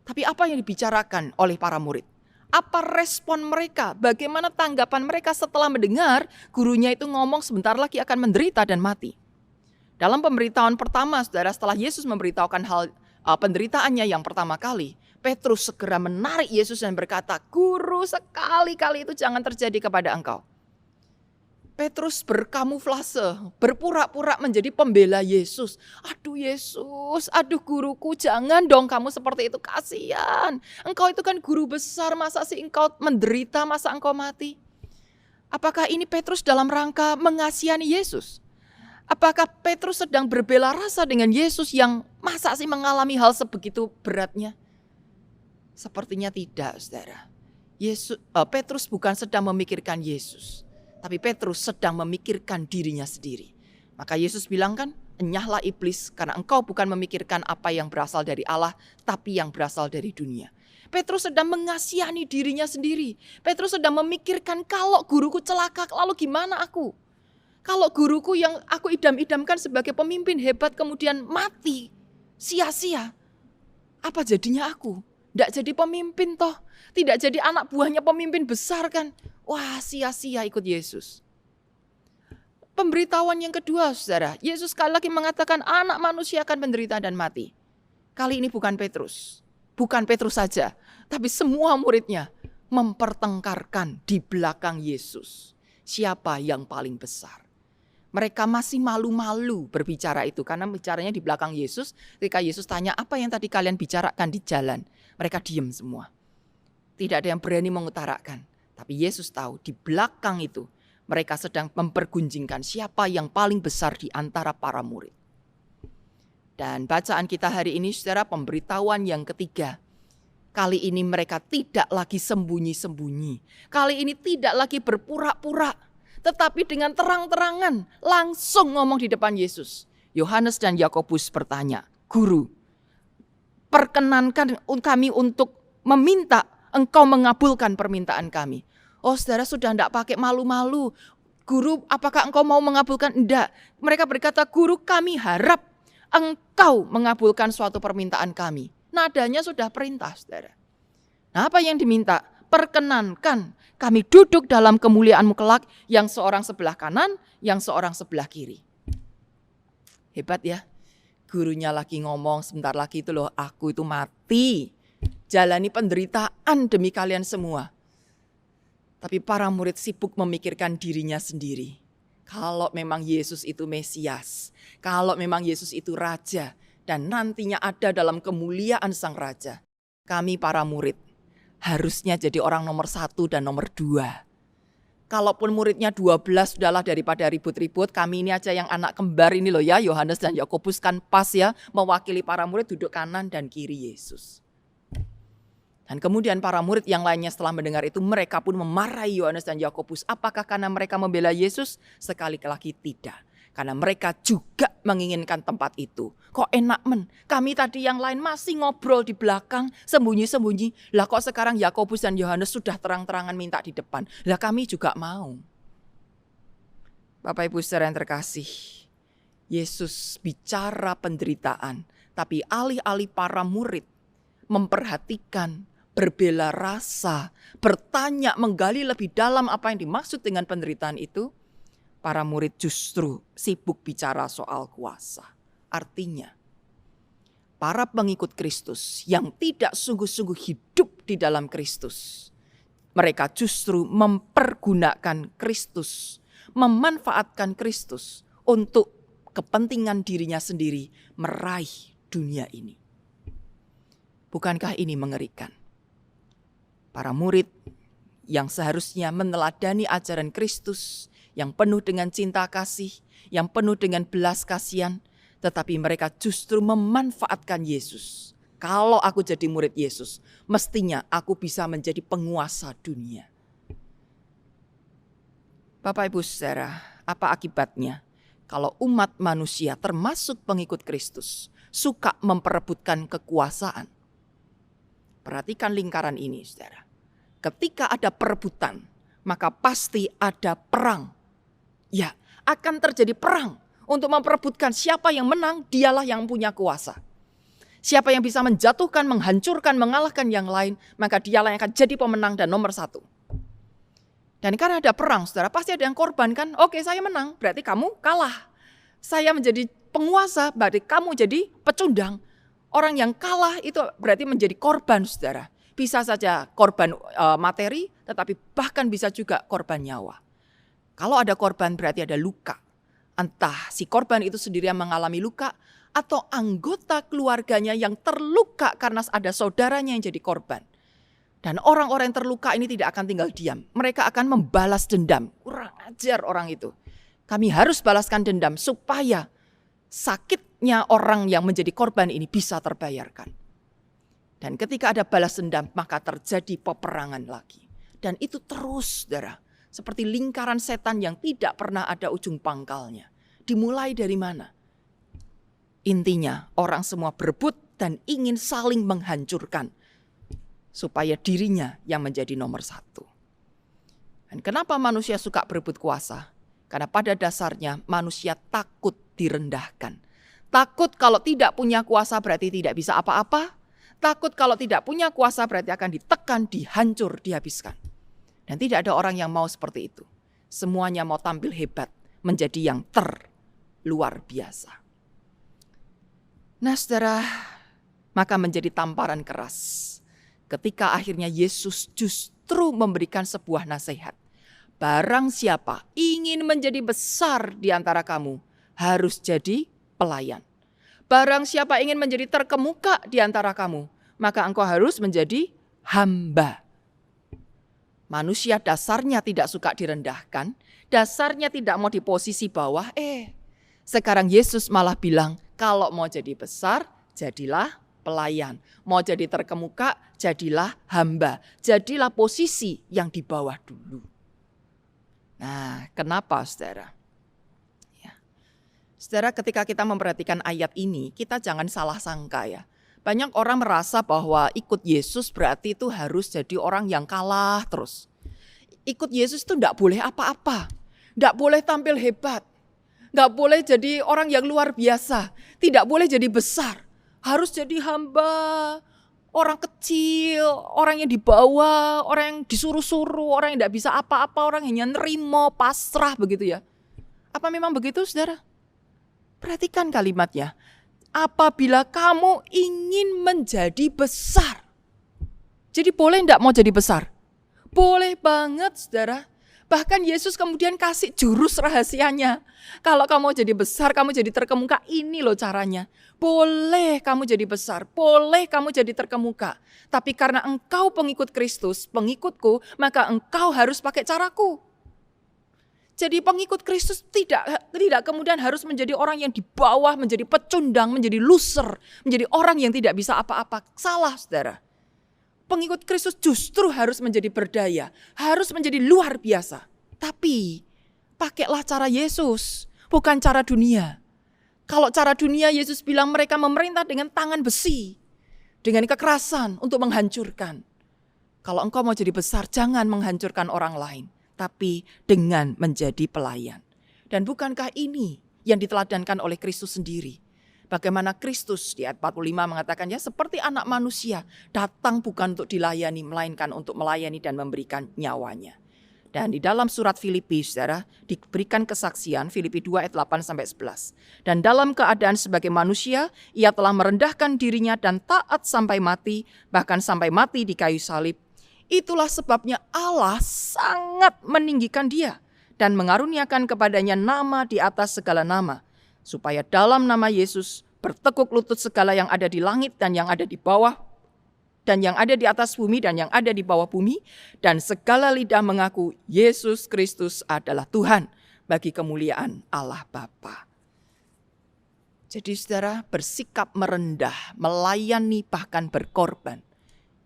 Tapi apa yang dibicarakan oleh para murid? Apa respon mereka? Bagaimana tanggapan mereka setelah mendengar gurunya itu ngomong sebentar lagi akan menderita dan mati? Dalam pemberitahuan pertama, saudara, setelah Yesus memberitahukan hal penderitaannya yang pertama kali, Petrus segera menarik Yesus dan berkata, "Guru, sekali-kali itu jangan terjadi kepada engkau." Petrus berkamuflase, berpura-pura menjadi pembela Yesus. "Aduh Yesus, aduh guruku, jangan dong kamu seperti itu, kasihan. Engkau itu kan guru besar, masa sih engkau menderita, masa engkau mati?" Apakah ini Petrus dalam rangka mengasihani Yesus? Apakah Petrus sedang berbela rasa dengan Yesus yang masa sih mengalami hal sebegitu beratnya? Sepertinya tidak, saudara. Petrus bukan sedang memikirkan Yesus, tapi Petrus sedang memikirkan dirinya sendiri. Maka Yesus bilang kan, "Enyahlah iblis, karena engkau bukan memikirkan apa yang berasal dari Allah, tapi yang berasal dari dunia." Petrus sedang mengasihani dirinya sendiri. Petrus sedang memikirkan, kalau guruku celaka, lalu gimana aku? Kalau guruku yang aku idam-idamkan sebagai pemimpin hebat kemudian mati, sia-sia, apa jadinya aku? Tidak jadi pemimpin toh, tidak jadi anak buahnya pemimpin besar kan. Wah, sia-sia ikut Yesus. Pemberitahuan yang kedua, saudara, Yesus sekali lagi mengatakan anak manusia akan menderita dan mati. Kali ini bukan Petrus saja, tapi semua muridnya mempertengkarkan di belakang Yesus. Siapa yang paling besar? Mereka masih malu-malu berbicara itu karena bicaranya di belakang Yesus. Ketika Yesus tanya, "Apa yang tadi kalian bicarakan di jalan?" Mereka diam semua. Tidak ada yang berani mengutarakan. Tapi Yesus tahu di belakang itu mereka sedang mempergunjingkan siapa yang paling besar di antara para murid. Dan bacaan kita hari ini, saudara, pemberitahuan yang ketiga. Kali ini mereka tidak lagi sembunyi-sembunyi. Kali ini tidak lagi berpura-pura. Tetapi dengan terang-terangan langsung ngomong di depan Yesus. Yohanes dan Yakobus bertanya, "Guru, perkenankan kami untuk meminta engkau mengabulkan permintaan kami." Oh saudara, sudah tidak pakai malu-malu. "Guru, apakah engkau mau mengabulkan?" Tidak. Mereka berkata, "Guru, kami harap engkau mengabulkan suatu permintaan kami." Nadanya sudah perintah, saudara. Nah, apa yang diminta? "Perkenankan kami duduk dalam kemuliaan-Mu kelak, yang seorang sebelah kanan, yang seorang sebelah kiri." Hebat ya. Gurunya lagi ngomong, sebentar lagi itu loh, aku itu mati. Jalani penderitaan demi kalian semua. Tapi para murid sibuk memikirkan dirinya sendiri. Kalau memang Yesus itu Mesias, kalau memang Yesus itu Raja, dan nantinya ada dalam kemuliaan Sang Raja, kami para murid harusnya jadi orang nomor 1 dan nomor 2. Kalaupun muridnya 12, sudahlah daripada ribut-ribut, kami ini aja yang anak kembar ini loh ya, Yohanes dan Yakobus kan pas ya, mewakili para murid duduk kanan dan kiri Yesus. Dan kemudian para murid yang lainnya setelah mendengar itu, mereka pun memarahi Yohanes dan Yakobus. Apakah karena mereka membela Yesus? Sekali lagi tidak. Karena mereka juga menginginkan tempat itu. Kok enak kami tadi yang lain masih ngobrol di belakang, sembunyi-sembunyi. Lah kok sekarang Yakobus dan Yohanes sudah terang-terangan minta di depan. Lah kami juga mau. Bapak Ibu saudara yang terkasih, Yesus bicara penderitaan. Tapi alih-alih para murid memperhatikan, berbela rasa, bertanya, menggali lebih dalam apa yang dimaksud dengan penderitaan itu, para murid justru sibuk bicara soal kuasa. Artinya, para pengikut Kristus yang tidak sungguh-sungguh hidup di dalam Kristus, mereka justru mempergunakan Kristus, memanfaatkan Kristus untuk kepentingan dirinya sendiri meraih dunia ini. Bukankah ini mengerikan? Para murid yang seharusnya meneladani ajaran Kristus, yang penuh dengan cinta kasih, yang penuh dengan belas kasihan, tetapi mereka justru memanfaatkan Yesus. Kalau aku jadi murid Yesus, mestinya aku bisa menjadi penguasa dunia. Bapak Ibu saudara, apa akibatnya? kalau umat manusia termasuk pengikut Kristus suka memperebutkan kekuasaan. Perhatikan lingkaran ini, saudara. Ketika ada perebutan, maka pasti ada perang. Ya, akan terjadi perang untuk memperebutkan siapa yang menang, dialah yang punya kuasa. Siapa yang bisa menjatuhkan, menghancurkan, mengalahkan yang lain, maka dialah yang akan jadi pemenang dan nomor satu. Dan karena ada perang, saudara, pasti ada yang korban kan? Oke, saya menang, berarti kamu kalah. Saya menjadi penguasa, berarti kamu jadi pecundang. Orang yang kalah itu berarti menjadi korban, saudara. Bisa saja korban materi, tetapi bahkan bisa juga korban nyawa. Kalau ada korban berarti ada luka. Entah si korban itu sendiri yang mengalami luka, atau anggota keluarganya yang terluka karena ada saudaranya yang jadi korban. Dan orang-orang yang terluka ini tidak akan tinggal diam. Mereka akan membalas dendam. Kurang ajar orang itu. Kami harus balaskan dendam supaya sakitnya orang yang menjadi korban ini bisa terbayarkan. Dan ketika ada balas dendam, maka terjadi peperangan lagi. Dan itu terus, saudara. Seperti lingkaran setan yang tidak pernah ada ujung pangkalnya. Dimulai dari mana? Intinya, orang semua berebut dan ingin saling menghancurkan. Supaya dirinya yang menjadi nomor satu. Dan kenapa manusia suka berebut kuasa? Karena pada dasarnya manusia takut direndahkan. Takut kalau tidak punya kuasa berarti tidak bisa apa-apa. Takut kalau tidak punya kuasa berarti akan ditekan, dihancur, dihabiskan. Dan tidak ada orang yang mau seperti itu. Semuanya mau tampil hebat, menjadi yang luar biasa. Nah, saudara, maka menjadi tamparan keras. Ketika akhirnya Yesus justru memberikan sebuah nasihat. Barang siapa ingin menjadi besar di antara kamu, harus jadi pelayan. Barang siapa ingin menjadi terkemuka di antara kamu, maka engkau harus menjadi hamba. Manusia dasarnya tidak suka direndahkan, dasarnya tidak mau di posisi bawah. Sekarang Yesus malah bilang, kalau mau jadi besar, jadilah pelayan. Mau jadi terkemuka, jadilah hamba. Jadilah posisi yang di bawah dulu. Nah, kenapa, saudara? Ya. Saudara, ketika kita memperhatikan ayat ini, kita jangan salah sangka ya. Banyak orang merasa bahwa ikut Yesus berarti itu harus jadi orang yang kalah terus. Ikut Yesus itu enggak boleh apa-apa. Enggak boleh tampil hebat. Enggak boleh jadi orang yang luar biasa. Tidak boleh jadi besar. Harus jadi hamba, orang kecil, orang yang di bawah, orang yang disuruh-suruh, orang yang tidak bisa apa-apa, orang yang hanya nerimo, pasrah begitu ya. Apa memang begitu, saudara? Perhatikan kalimatnya. Apabila kamu ingin menjadi besar. Jadi boleh tidak mau jadi besar? Boleh banget, saudara. Bahkan Yesus kemudian kasih jurus rahasianya. Kalau kamu jadi besar, kamu jadi terkemuka, ini loh caranya. Boleh kamu jadi besar, boleh kamu jadi terkemuka. Tapi karena engkau pengikut Kristus, pengikutku, maka engkau harus pakai caraku. Jadi pengikut Kristus tidak kemudian harus menjadi orang yang di bawah, menjadi pecundang, menjadi loser, menjadi orang yang tidak bisa apa-apa. Salah, saudara. Pengikut Kristus justru harus menjadi berdaya, harus menjadi luar biasa. Tapi pakailah cara Yesus, bukan cara dunia. Kalau cara dunia, Yesus bilang mereka memerintah dengan tangan besi, dengan kekerasan untuk menghancurkan. Kalau engkau mau jadi besar, jangan menghancurkan orang lain, tapi dengan menjadi pelayan. Dan bukankah ini yang diteladankan oleh Kristus sendiri? Bagaimana Kristus di ayat 45 mengatakannya seperti anak manusia datang bukan untuk dilayani melainkan untuk melayani dan memberikan nyawanya. Dan di dalam surat Filipi, saudara, diberikan kesaksian Filipi 2 ayat 8-11. Dan dalam keadaan sebagai manusia, ia telah merendahkan dirinya dan taat sampai mati, bahkan sampai mati di kayu salib. Itulah sebabnya Allah sangat meninggikan dia dan mengaruniakan kepadanya nama di atas segala nama. Supaya dalam nama Yesus bertekuk lutut segala yang ada di langit dan yang ada di bawah, dan yang ada di atas bumi dan yang ada di bawah bumi, dan segala lidah mengaku Yesus Kristus adalah Tuhan bagi kemuliaan Allah Bapa. Jadi saudara, bersikap merendah, melayani bahkan berkorban,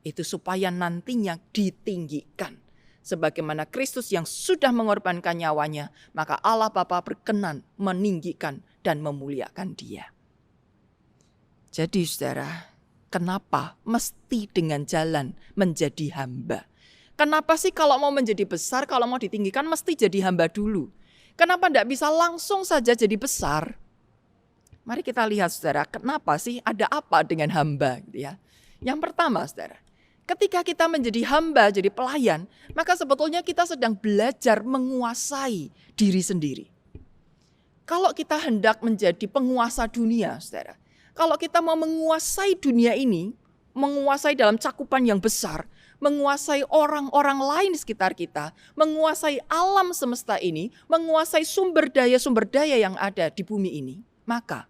itu supaya nantinya ditinggikan. Sebagaimana Kristus yang sudah mengorbankan nyawanya, maka Allah Bapa berkenan meninggikan dan memuliakan dia. Jadi saudara, kenapa mesti dengan jalan menjadi hamba? Kenapa sih kalau mau menjadi besar, kalau mau ditinggikan mesti jadi hamba dulu? Kenapa tidak bisa langsung saja jadi besar? Mari kita lihat saudara, kenapa sih, ada apa dengan hamba gitu ya. Yang pertama saudara, ketika kita menjadi hamba, jadi pelayan, maka sebetulnya kita sedang belajar menguasai diri sendiri. Kalau kita hendak menjadi penguasa dunia, saudara, kalau kita mau menguasai dunia ini, menguasai dalam cakupan yang besar, menguasai orang-orang lain di sekitar kita, menguasai alam semesta ini, menguasai sumber daya yang ada di bumi ini, maka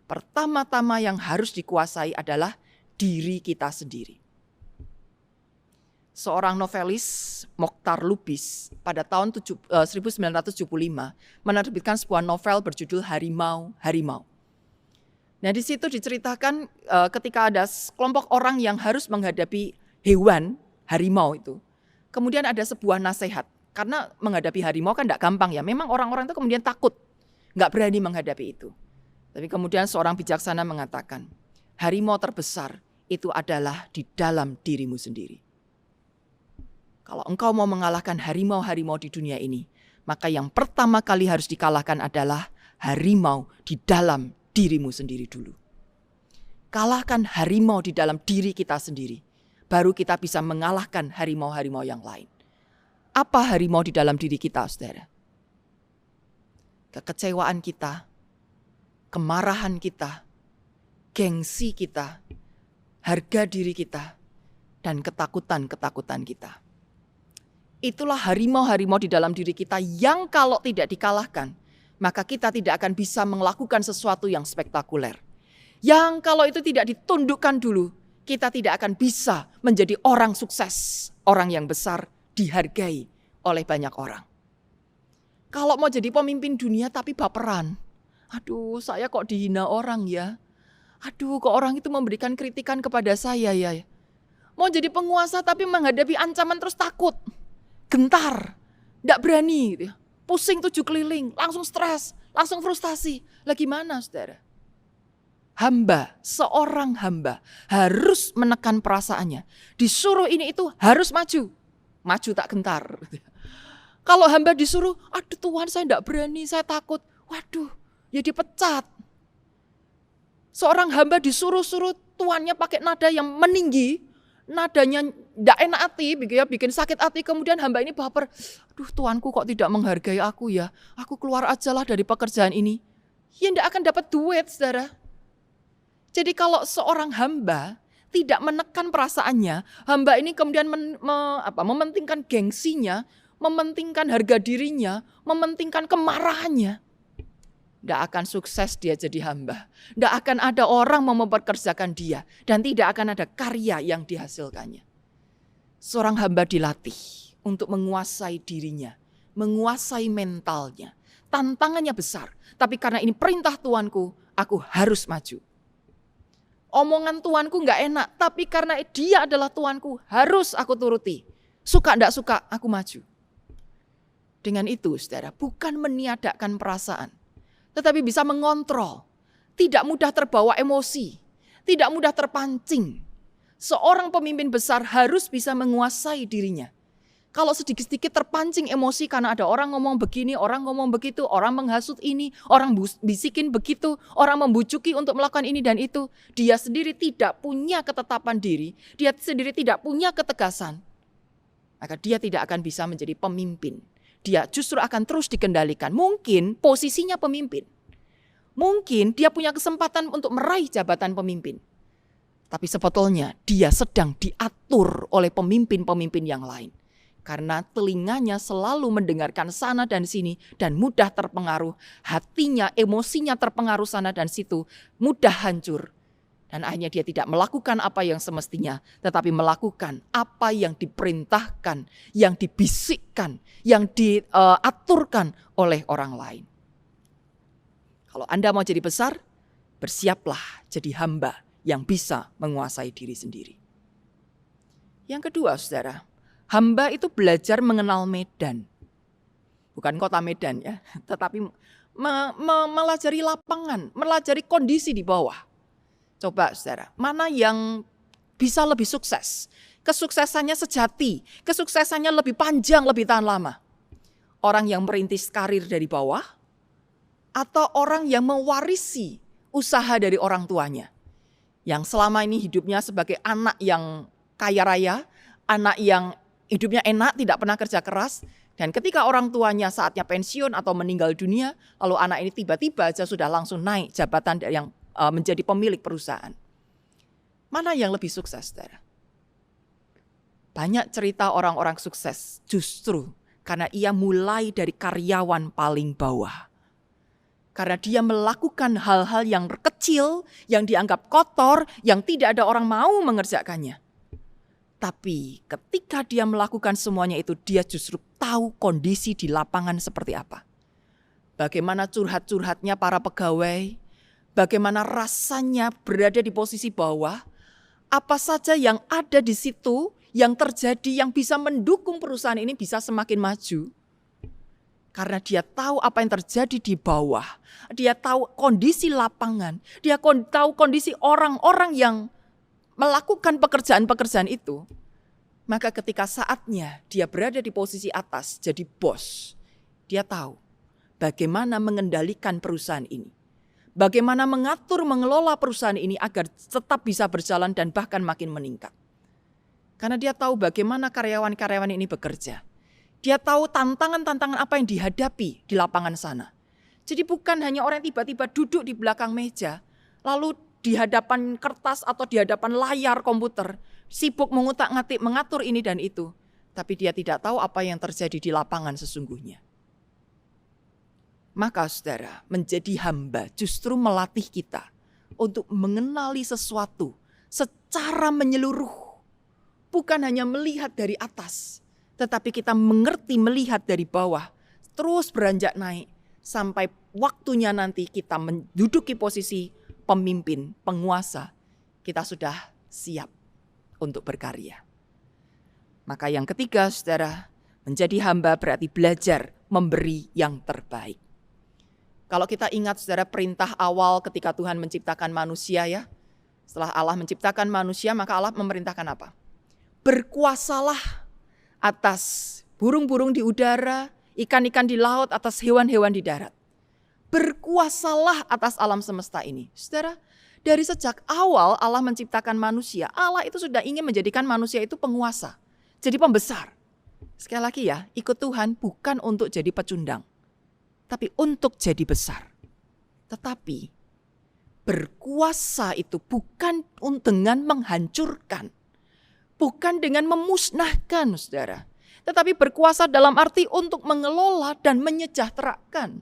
pertama-tama yang harus dikuasai adalah diri kita sendiri. Seorang novelis, Mokhtar Lubis, pada tahun 1975 menerbitkan sebuah novel berjudul Harimau. Nah, di situ diceritakan ketika ada kelompok orang yang harus menghadapi hewan harimau itu. Kemudian ada sebuah nasihat, karena menghadapi harimau kan tidak gampang ya. Memang orang-orang itu kemudian takut, nggak berani menghadapi itu. Tapi kemudian seorang bijaksana mengatakan, harimau terbesar itu adalah di dalam dirimu sendiri. Kalau engkau mau mengalahkan harimau-harimau di dunia ini, maka yang pertama kali harus dikalahkan adalah harimau di dalam dirimu sendiri dulu. Kalahkan harimau di dalam diri kita sendiri, baru kita bisa mengalahkan harimau-harimau yang lain. Apa harimau di dalam diri kita, saudara? Kekecewaan kita, kemarahan kita, gengsi kita, harga diri kita, dan ketakutan-ketakutan kita. Itulah harimau-harimau di dalam diri kita yang kalau tidak dikalahkan, maka kita tidak akan bisa melakukan sesuatu yang spektakuler. Yang kalau itu tidak ditundukkan dulu, kita tidak akan bisa menjadi orang sukses, orang yang besar, dihargai oleh banyak orang. Kalau mau jadi pemimpin dunia tapi baperan, aduh saya kok dihina orang ya, aduh kok orang itu memberikan kritikan kepada saya ya. Mau jadi penguasa tapi menghadapi ancaman terus takut. Gentar, tidak berani, gitu. Pusing 7 keliling, langsung stres, langsung frustasi. Lah gimana saudara? Hamba, seorang hamba harus menekan perasaannya. Disuruh ini itu harus maju. Maju tak gentar. Kalau hamba disuruh, aduh Tuhan saya tidak berani, saya takut. Waduh, ya dipecat. Seorang hamba disuruh-suruh tuannya pakai nada yang meninggi. Nadanya tidak enak hati, bikin sakit hati. Kemudian hamba ini baper, aduh tuanku kok tidak menghargai aku ya. Aku keluar aja lah dari pekerjaan ini. Ya tidak akan dapat duit saudara. Jadi kalau seorang hamba tidak menekan perasaannya, hamba ini kemudian mementingkan gengsinya, mementingkan harga dirinya, mementingkan kemarahannya. Tidak akan sukses dia jadi hamba. Tidak akan ada orang mau mempekerjakan dia. Dan tidak akan ada karya yang dihasilkannya. Seorang hamba dilatih untuk menguasai dirinya. Menguasai mentalnya. Tantangannya besar. Tapi karena ini perintah Tuanku, aku harus maju. Omongan Tuanku gak enak. Tapi karena dia adalah Tuanku, harus aku turuti. Suka tidak suka, aku maju. Dengan itu saudara, bukan meniadakan perasaan. Tetapi bisa mengontrol, tidak mudah terbawa emosi, tidak mudah terpancing. Seorang pemimpin besar harus bisa menguasai dirinya. Kalau sedikit-sedikit terpancing emosi karena ada orang ngomong begini, orang ngomong begitu, orang menghasut ini, orang bisikin begitu, orang membujuki untuk melakukan ini dan itu. Dia sendiri tidak punya ketetapan diri, dia sendiri tidak punya ketegasan. Maka dia tidak akan bisa menjadi pemimpin. Dia justru akan terus dikendalikan. Mungkin posisinya pemimpin. Mungkin dia punya kesempatan untuk meraih jabatan pemimpin. Tapi sebetulnya dia sedang diatur oleh pemimpin-pemimpin yang lain. Karena telinganya selalu mendengarkan sana dan sini dan mudah terpengaruh. Hatinya, emosinya terpengaruh sana dan situ. Mudah hancur. Dan akhirnya dia tidak melakukan apa yang semestinya, tetapi melakukan apa yang diperintahkan, yang dibisikkan, yang diaturkan oleh orang lain. Kalau Anda mau jadi besar, bersiaplah jadi hamba yang bisa menguasai diri sendiri. Yang kedua, saudara, Hamba itu belajar mengenal medan. Bukan kota Medan ya, tetapi melajari lapangan, melajari kondisi di bawah. Coba saudara, mana yang bisa lebih sukses? Kesuksesannya sejati, kesuksesannya lebih panjang, lebih tahan lama. Orang yang merintis karir dari bawah, atau orang yang mewarisi usaha dari orang tuanya. Yang selama ini hidupnya sebagai anak yang kaya raya, anak yang hidupnya enak, tidak pernah kerja keras. Dan ketika orang tuanya saatnya pensiun atau meninggal dunia, lalu anak ini tiba-tiba aja sudah langsung naik jabatan yang menjadi pemilik perusahaan. Mana yang lebih sukses, saudara? Banyak cerita orang-orang sukses justru karena ia mulai dari karyawan paling bawah. Karena dia melakukan hal-hal yang kecil, yang dianggap kotor, yang tidak ada orang mau mengerjakannya. Tapi ketika dia melakukan semuanya itu, dia justru tahu kondisi di lapangan seperti apa. Bagaimana curhat-curhatnya para pegawai, bagaimana rasanya berada di posisi bawah, apa saja yang ada di situ, yang terjadi, yang bisa mendukung perusahaan ini bisa semakin maju. Karena dia tahu apa yang terjadi di bawah, dia tahu kondisi lapangan, dia tahu kondisi orang-orang yang melakukan pekerjaan-pekerjaan itu, maka ketika saatnya dia berada di posisi atas jadi bos, dia tahu bagaimana mengendalikan perusahaan ini. Bagaimana mengatur, mengelola perusahaan ini agar tetap bisa berjalan dan bahkan makin meningkat. Karena dia tahu bagaimana karyawan-karyawan ini bekerja. Dia tahu tantangan-tantangan apa yang dihadapi di lapangan sana. Jadi bukan hanya orang yang tiba-tiba duduk di belakang meja, lalu di hadapan kertas atau di hadapan layar komputer, sibuk mengutak-ngatik, mengatur ini dan itu. Tapi dia tidak tahu apa yang terjadi di lapangan sesungguhnya. Maka saudara, menjadi hamba justru melatih kita untuk mengenali sesuatu secara menyeluruh. Bukan hanya melihat dari atas, tetapi kita mengerti melihat dari bawah, terus beranjak naik, sampai waktunya nanti kita menduduki posisi pemimpin, penguasa, kita sudah siap untuk berkarya. Maka yang ketiga, saudara, menjadi hamba berarti belajar memberi yang terbaik. Kalau kita ingat, saudara, perintah awal ketika Tuhan menciptakan manusia ya, setelah Allah menciptakan manusia, maka Allah memerintahkan apa? Berkuasalah atas burung-burung di udara, ikan-ikan di laut, atas hewan-hewan di darat. Berkuasalah atas alam semesta ini. Saudara, dari sejak awal Allah menciptakan manusia, Allah itu sudah ingin menjadikan manusia itu penguasa. Jadi pembesar. Sekali lagi ya, ikut Tuhan bukan untuk jadi pecundang. Tapi untuk jadi besar. Tetapi berkuasa itu bukan dengan menghancurkan. Bukan dengan memusnahkan, saudara. Tetapi berkuasa dalam arti untuk mengelola dan menyejahterakan.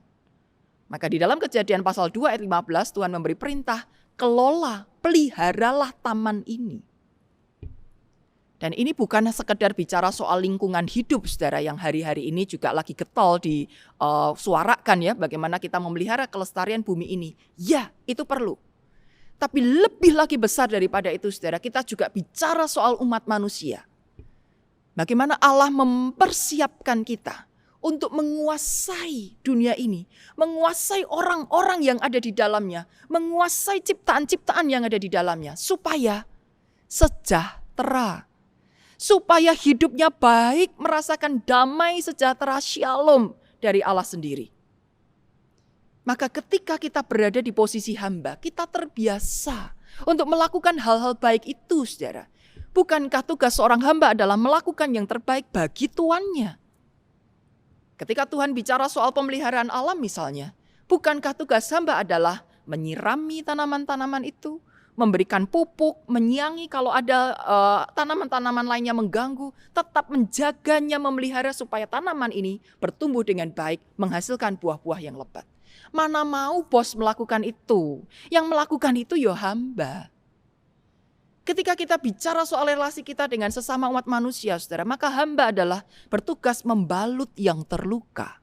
Maka di dalam Kejadian pasal 2 ayat 15 Tuhan memberi perintah, kelola, peliharalah taman ini. Dan ini bukan sekedar bicara soal lingkungan hidup, saudara, yang hari-hari ini juga lagi getol disuarakan ya, bagaimana kita memelihara kelestarian bumi ini. Ya, itu perlu. Tapi lebih lagi besar daripada itu, saudara, kita juga bicara soal umat manusia. Bagaimana Allah mempersiapkan kita untuk menguasai dunia ini, menguasai orang-orang yang ada di dalamnya, menguasai ciptaan-ciptaan yang ada di dalamnya, supaya sejahtera, supaya hidupnya baik, merasakan damai, sejahtera, shalom dari Allah sendiri. Maka ketika kita berada di posisi hamba, kita terbiasa untuk melakukan hal-hal baik itu, saudara. Bukankah tugas seorang hamba adalah melakukan yang terbaik bagi tuannya? Ketika Tuhan bicara soal pemeliharaan alam misalnya, bukankah tugas hamba adalah menyirami tanaman-tanaman itu, memberikan pupuk, menyiangi kalau ada tanaman-tanaman lainnya mengganggu, tetap menjaganya, memelihara supaya tanaman ini bertumbuh dengan baik, menghasilkan buah-buah yang lebat. Mana mau bos melakukan itu? Yang melakukan itu ya hamba. Ketika kita bicara soal relasi kita dengan sesama umat manusia, saudara, maka hamba adalah bertugas membalut yang terluka.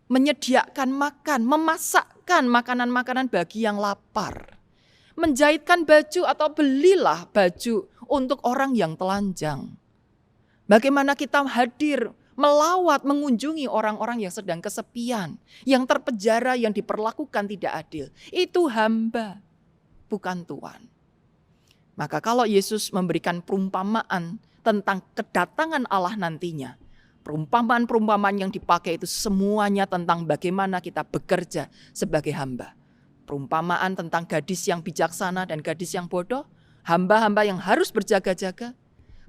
Menyediakan makan, memasakkan makanan-makanan bagi yang lapar. Menjahitkan baju atau belilah baju untuk orang yang telanjang. Bagaimana kita hadir, melawat, mengunjungi orang-orang yang sedang kesepian, yang terpenjara, yang diperlakukan tidak adil. Itu hamba, bukan tuan. Maka kalau Yesus memberikan perumpamaan tentang kedatangan Allah nantinya, perumpamaan-perumpamaan yang dipakai itu semuanya tentang bagaimana kita bekerja sebagai hamba. Perumpamaan tentang gadis yang bijaksana dan gadis yang bodoh, hamba-hamba yang harus berjaga-jaga.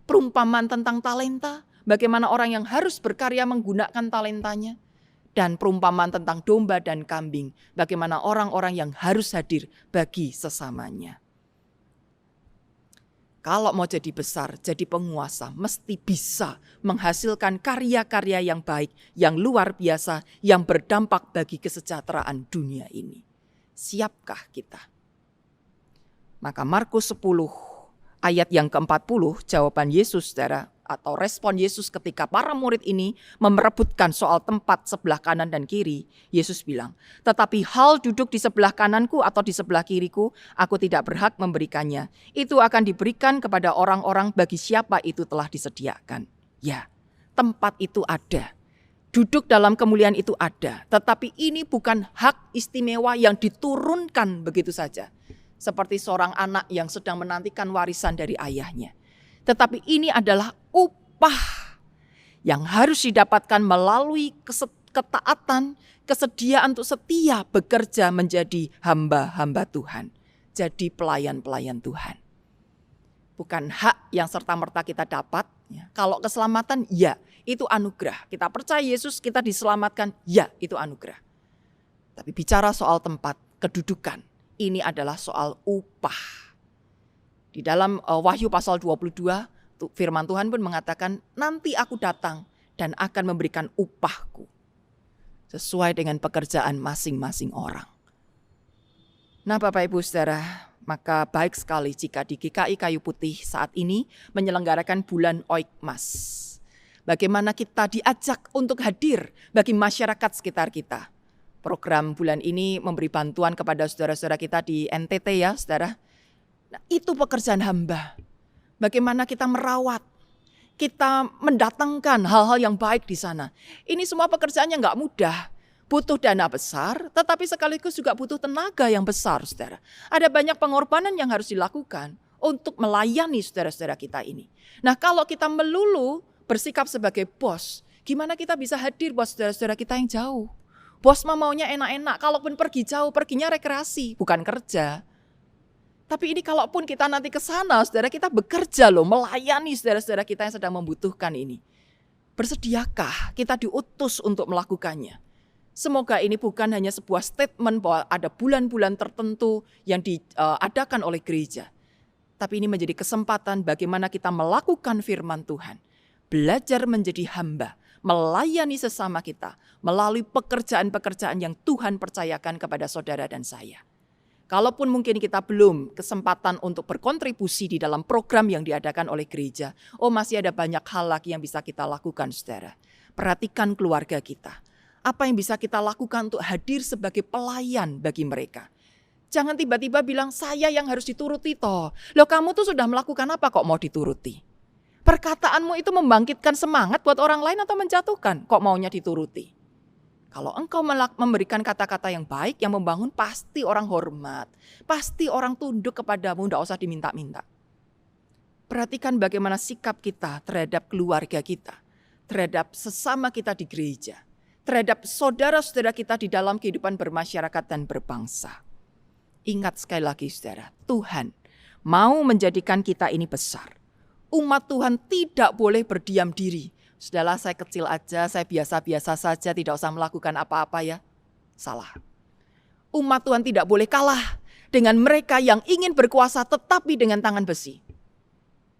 Perumpamaan tentang talenta, bagaimana orang yang harus berkarya menggunakan talentanya. Dan perumpamaan tentang domba dan kambing, bagaimana orang-orang yang harus hadir bagi sesamanya. Kalau mau jadi besar, jadi penguasa, mesti bisa menghasilkan karya-karya yang baik, yang luar biasa, yang berdampak bagi kesejahteraan dunia ini. Siapkah kita? Maka Markus 10 ayat yang ke-40, jawaban Yesus, saudara, atau respon Yesus ketika para murid ini memerebutkan soal tempat sebelah kanan dan kiri. Yesus bilang, tetapi hal duduk di sebelah kananku atau di sebelah kiriku, aku tidak berhak memberikannya. Itu akan diberikan kepada orang-orang bagi siapa itu telah disediakan. Ya, tempat itu ada. Duduk dalam kemuliaan itu ada. Tetapi ini bukan hak istimewa yang diturunkan begitu saja. Seperti seorang anak yang sedang menantikan warisan dari ayahnya. Tetapi ini adalah upah yang harus didapatkan melalui ketaatan, kesediaan untuk setia bekerja menjadi hamba-hamba Tuhan. Jadi pelayan-pelayan Tuhan. Bukan hak yang serta-merta kita dapat. Ya. Kalau keselamatan, ya itu anugerah. Kita percaya Yesus, kita diselamatkan, ya itu anugerah. Tapi bicara soal tempat, kedudukan. Ini adalah soal upah. Di dalam Wahyu pasal 22, firman Tuhan pun mengatakan, nanti aku datang dan akan memberikan upahku. Sesuai dengan pekerjaan masing-masing orang. Nah Bapak Ibu Saudara, maka baik sekali jika di GKI Kayu Putih saat ini menyelenggarakan bulan Oikmas. Bagaimana kita diajak untuk hadir bagi masyarakat sekitar kita. Program bulan ini memberi bantuan kepada saudara-saudara kita di NTT ya saudara. Nah, itu pekerjaan hamba. Bagaimana kita merawat, kita mendatangkan hal-hal yang baik di sana. Ini semua pekerjaan yang gak mudah. Butuh dana besar, tetapi sekaligus juga butuh tenaga yang besar saudara. Ada banyak pengorbanan yang harus dilakukan untuk melayani saudara-saudara kita ini. Nah kalau kita melulu bersikap sebagai bos, gimana kita bisa hadir buat saudara-saudara kita yang jauh? Bos maunya enak-enak, kalaupun pergi jauh, perginya rekreasi, bukan kerja. Tapi ini kalaupun kita nanti ke sana, saudara kita bekerja loh, melayani saudara-saudara kita yang sedang membutuhkan ini. Bersediakah kita diutus untuk melakukannya? Semoga ini bukan hanya sebuah statement bahwa ada bulan-bulan tertentu yang diadakan oleh gereja. Tapi ini menjadi kesempatan bagaimana kita melakukan firman Tuhan. Belajar menjadi hamba. Melayani sesama kita melalui pekerjaan-pekerjaan yang Tuhan percayakan kepada saudara dan saya. Kalaupun mungkin kita belum kesempatan untuk berkontribusi di dalam program yang diadakan oleh gereja, masih ada banyak hal lagi yang bisa kita lakukan saudara. Perhatikan keluarga kita. Apa yang bisa kita lakukan untuk hadir sebagai pelayan bagi mereka. Jangan tiba-tiba bilang saya yang harus dituruti toh. Loh kamu tuh sudah melakukan apa kok mau dituruti? Perkataanmu itu membangkitkan semangat buat orang lain atau menjatuhkan? Kok maunya dituruti? Kalau engkau memberikan kata-kata yang baik, yang membangun, pasti orang hormat. Pasti orang tunduk kepadamu, tidak usah diminta-minta. Perhatikan bagaimana sikap kita terhadap keluarga kita. Terhadap sesama kita di gereja. Terhadap saudara-saudara kita di dalam kehidupan bermasyarakat dan berbangsa. Ingat sekali lagi saudara, Tuhan mau menjadikan kita ini besar. Umat Tuhan tidak boleh berdiam diri. Sudahlah saya kecil aja, saya biasa-biasa saja, tidak usah melakukan apa-apa ya. Salah. Umat Tuhan tidak boleh kalah dengan mereka yang ingin berkuasa tetapi dengan tangan besi.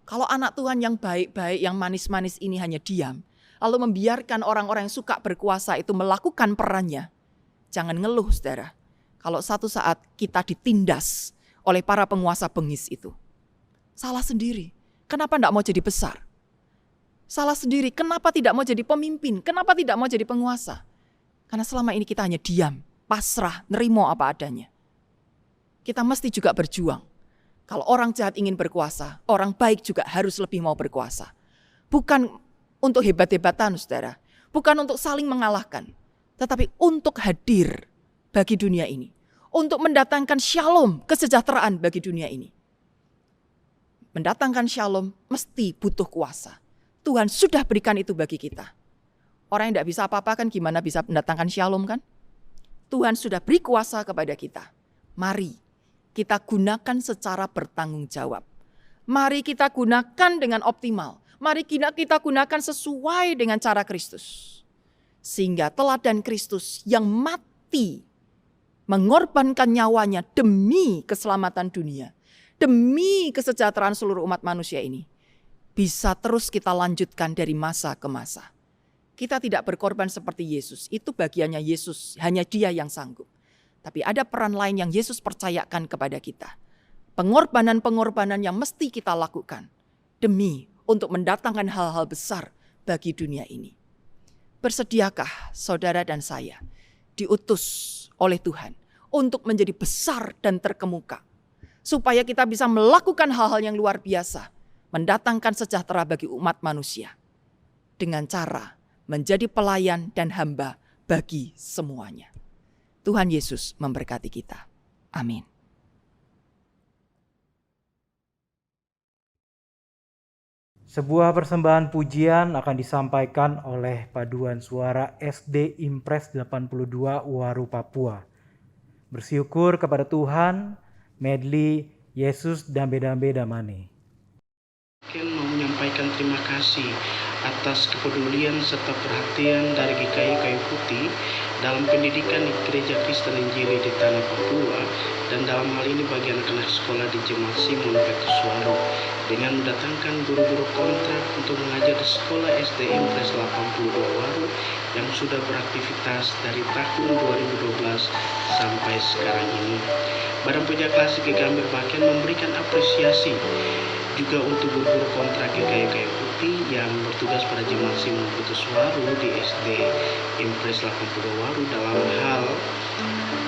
Kalau anak Tuhan yang baik-baik, yang manis-manis ini hanya diam, lalu membiarkan orang-orang yang suka berkuasa itu melakukan perannya. Jangan ngeluh saudara. Kalau satu saat kita ditindas oleh para penguasa bengis itu. Salah sendiri. Kenapa tidak mau jadi besar? Salah sendiri, kenapa tidak mau jadi pemimpin? Kenapa tidak mau jadi penguasa? Karena selama ini kita hanya diam, pasrah, nerimo apa adanya. Kita mesti juga berjuang. Kalau orang jahat ingin berkuasa, orang baik juga harus lebih mau berkuasa. Bukan untuk hebat-hebatan, saudara. Bukan untuk saling mengalahkan, tetapi untuk hadir bagi dunia ini. Untuk mendatangkan shalom, kesejahteraan bagi dunia ini. Mendatangkan shalom mesti butuh kuasa. Tuhan sudah berikan itu bagi kita. Orang yang tidak bisa apa-apa kan gimana bisa mendatangkan shalom kan? Tuhan sudah beri kuasa kepada kita. Mari kita gunakan secara bertanggung jawab. Mari kita gunakan dengan optimal. Mari kita gunakan sesuai dengan cara Kristus. Sehingga teladan Kristus yang mati, mengorbankan nyawanya demi keselamatan dunia, demi kesejahteraan seluruh umat manusia ini, bisa terus kita lanjutkan dari masa ke masa. Kita tidak berkorban seperti Yesus, itu bagiannya Yesus, hanya Dia yang sanggup. Tapi ada peran lain yang Yesus percayakan kepada kita. Pengorbanan-pengorbanan yang mesti kita lakukan demi untuk mendatangkan hal-hal besar bagi dunia ini. Bersediakah saudara dan saya diutus oleh Tuhan untuk menjadi besar dan terkemuka, supaya kita bisa melakukan hal-hal yang luar biasa, mendatangkan sejahtera bagi umat manusia dengan cara menjadi pelayan dan hamba bagi semuanya. Tuhan Yesus memberkati kita. Amin. Sebuah persembahan pujian akan disampaikan oleh paduan suara SD Impres 82 Waru Papua. Bersyukur kepada Tuhan, medley Yesus Dambe-Dambe Damane. Mau menyampaikan terima kasih atas kepedulian serta perhatian dari GKI Kayu Putih dalam pendidikan di Gereja Kristen Injili di Tanah Papua, dan dalam hal ini bagi anak-anak sekolah di Jemaat Simon Petrus Waru, dengan mendatangkan guru-guru kontrak untuk mengajar di sekolah SD Impres 82 Waru yang sudah beraktivitas dari tahun 2012 sampai sekarang ini. Badan Puja Klasik GKI Berbahagia memberikan apresiasi juga untuk guru-guru kontrak GKI Kayu Putih yang bertugas pada Jemaat Simon Petrus Waru di SD Impres 82 Waru dalam hal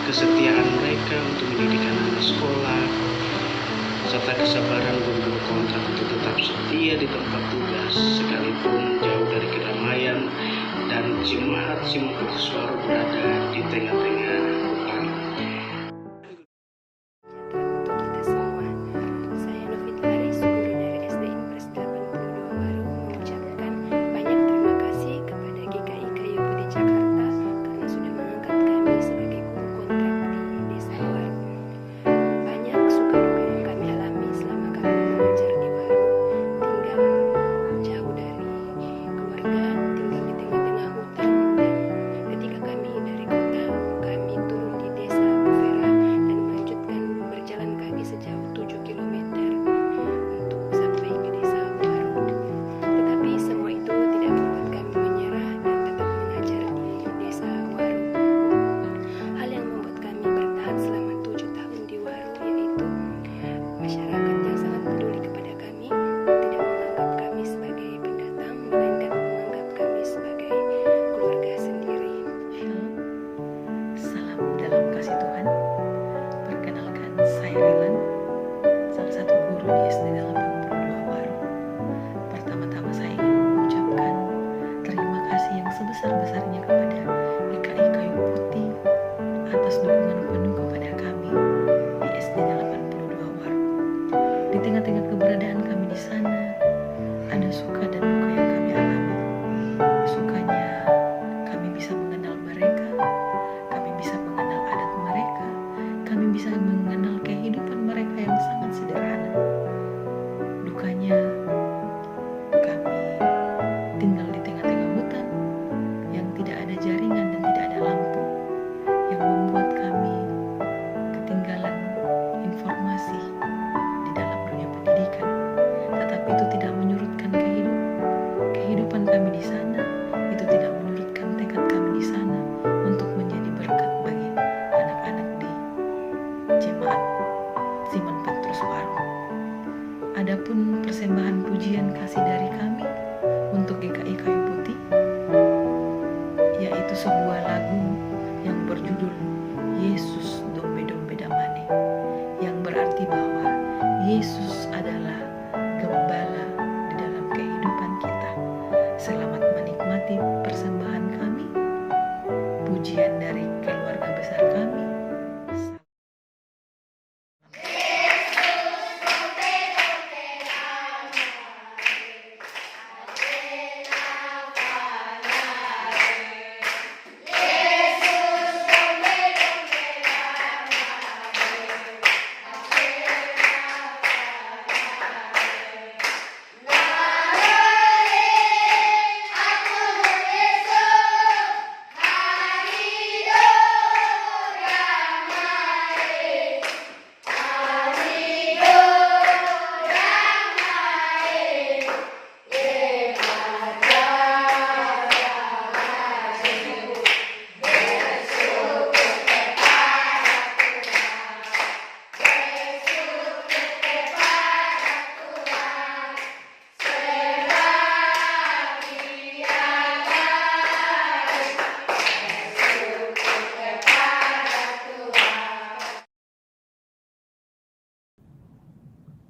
kesetiaan mereka untuk mendidik anak sekolah, serta kesabaran guru-guru kontrak untuk tetap setia di tempat tugas sekalipun jauh dari keramaian dan Jemaat Simon Petrus Waru berada di tengah-tengah hutan. Untuk kita semua, saya Novit Laris, guru dari SD Impres 82 Waru, mengucapkan banyak terima kasih kepada GKI Kayu Putih Jakarta karena sudah mengangkat kami sebagai guru kontrak di desa Waru. Banyak suka duka yang kami alami selama kami mengajar di Waru, tinggal jauh dari keluarga, tinggal di tengah-tengah hutan, dan ketika kami dari keluarga besar kami.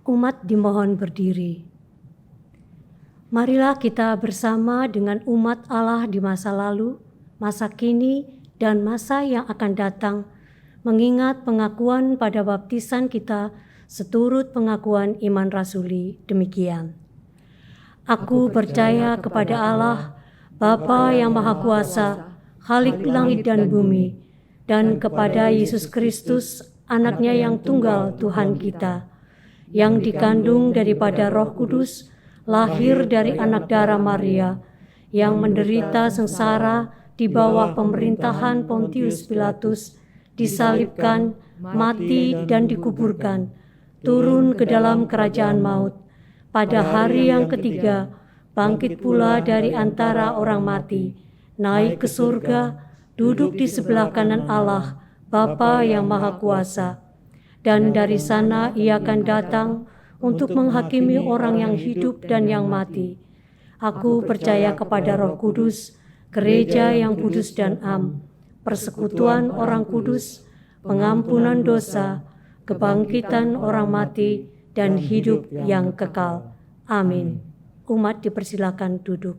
Umat dimohon berdiri. Marilah kita bersama dengan umat Allah di masa lalu, masa kini, dan masa yang akan datang, mengingat pengakuan pada baptisan kita seturut pengakuan iman rasuli demikian. Aku percaya kepada Allah, Bapa yang Maha Kuasa, Khalik langit dan bumi, dan kepada Yesus Kristus, anaknya yang tunggal Tuhan kita, yang dikandung daripada Roh Kudus, lahir dari anak darah Maria, yang menderita sengsara di bawah pemerintahan Pontius Pilatus, disalibkan, mati dan dikuburkan, turun ke dalam kerajaan maut. Pada hari yang ketiga, bangkit pula dari antara orang mati, naik ke surga, duduk di sebelah kanan Allah, Bapa yang Maha Kuasa. Dan dari sana ia akan datang untuk menghakimi orang yang hidup dan yang mati. Aku percaya kepada Roh Kudus, gereja yang kudus dan am, persekutuan orang kudus, pengampunan dosa, kebangkitan orang mati, dan hidup yang kekal. Amin. Umat dipersilakan duduk.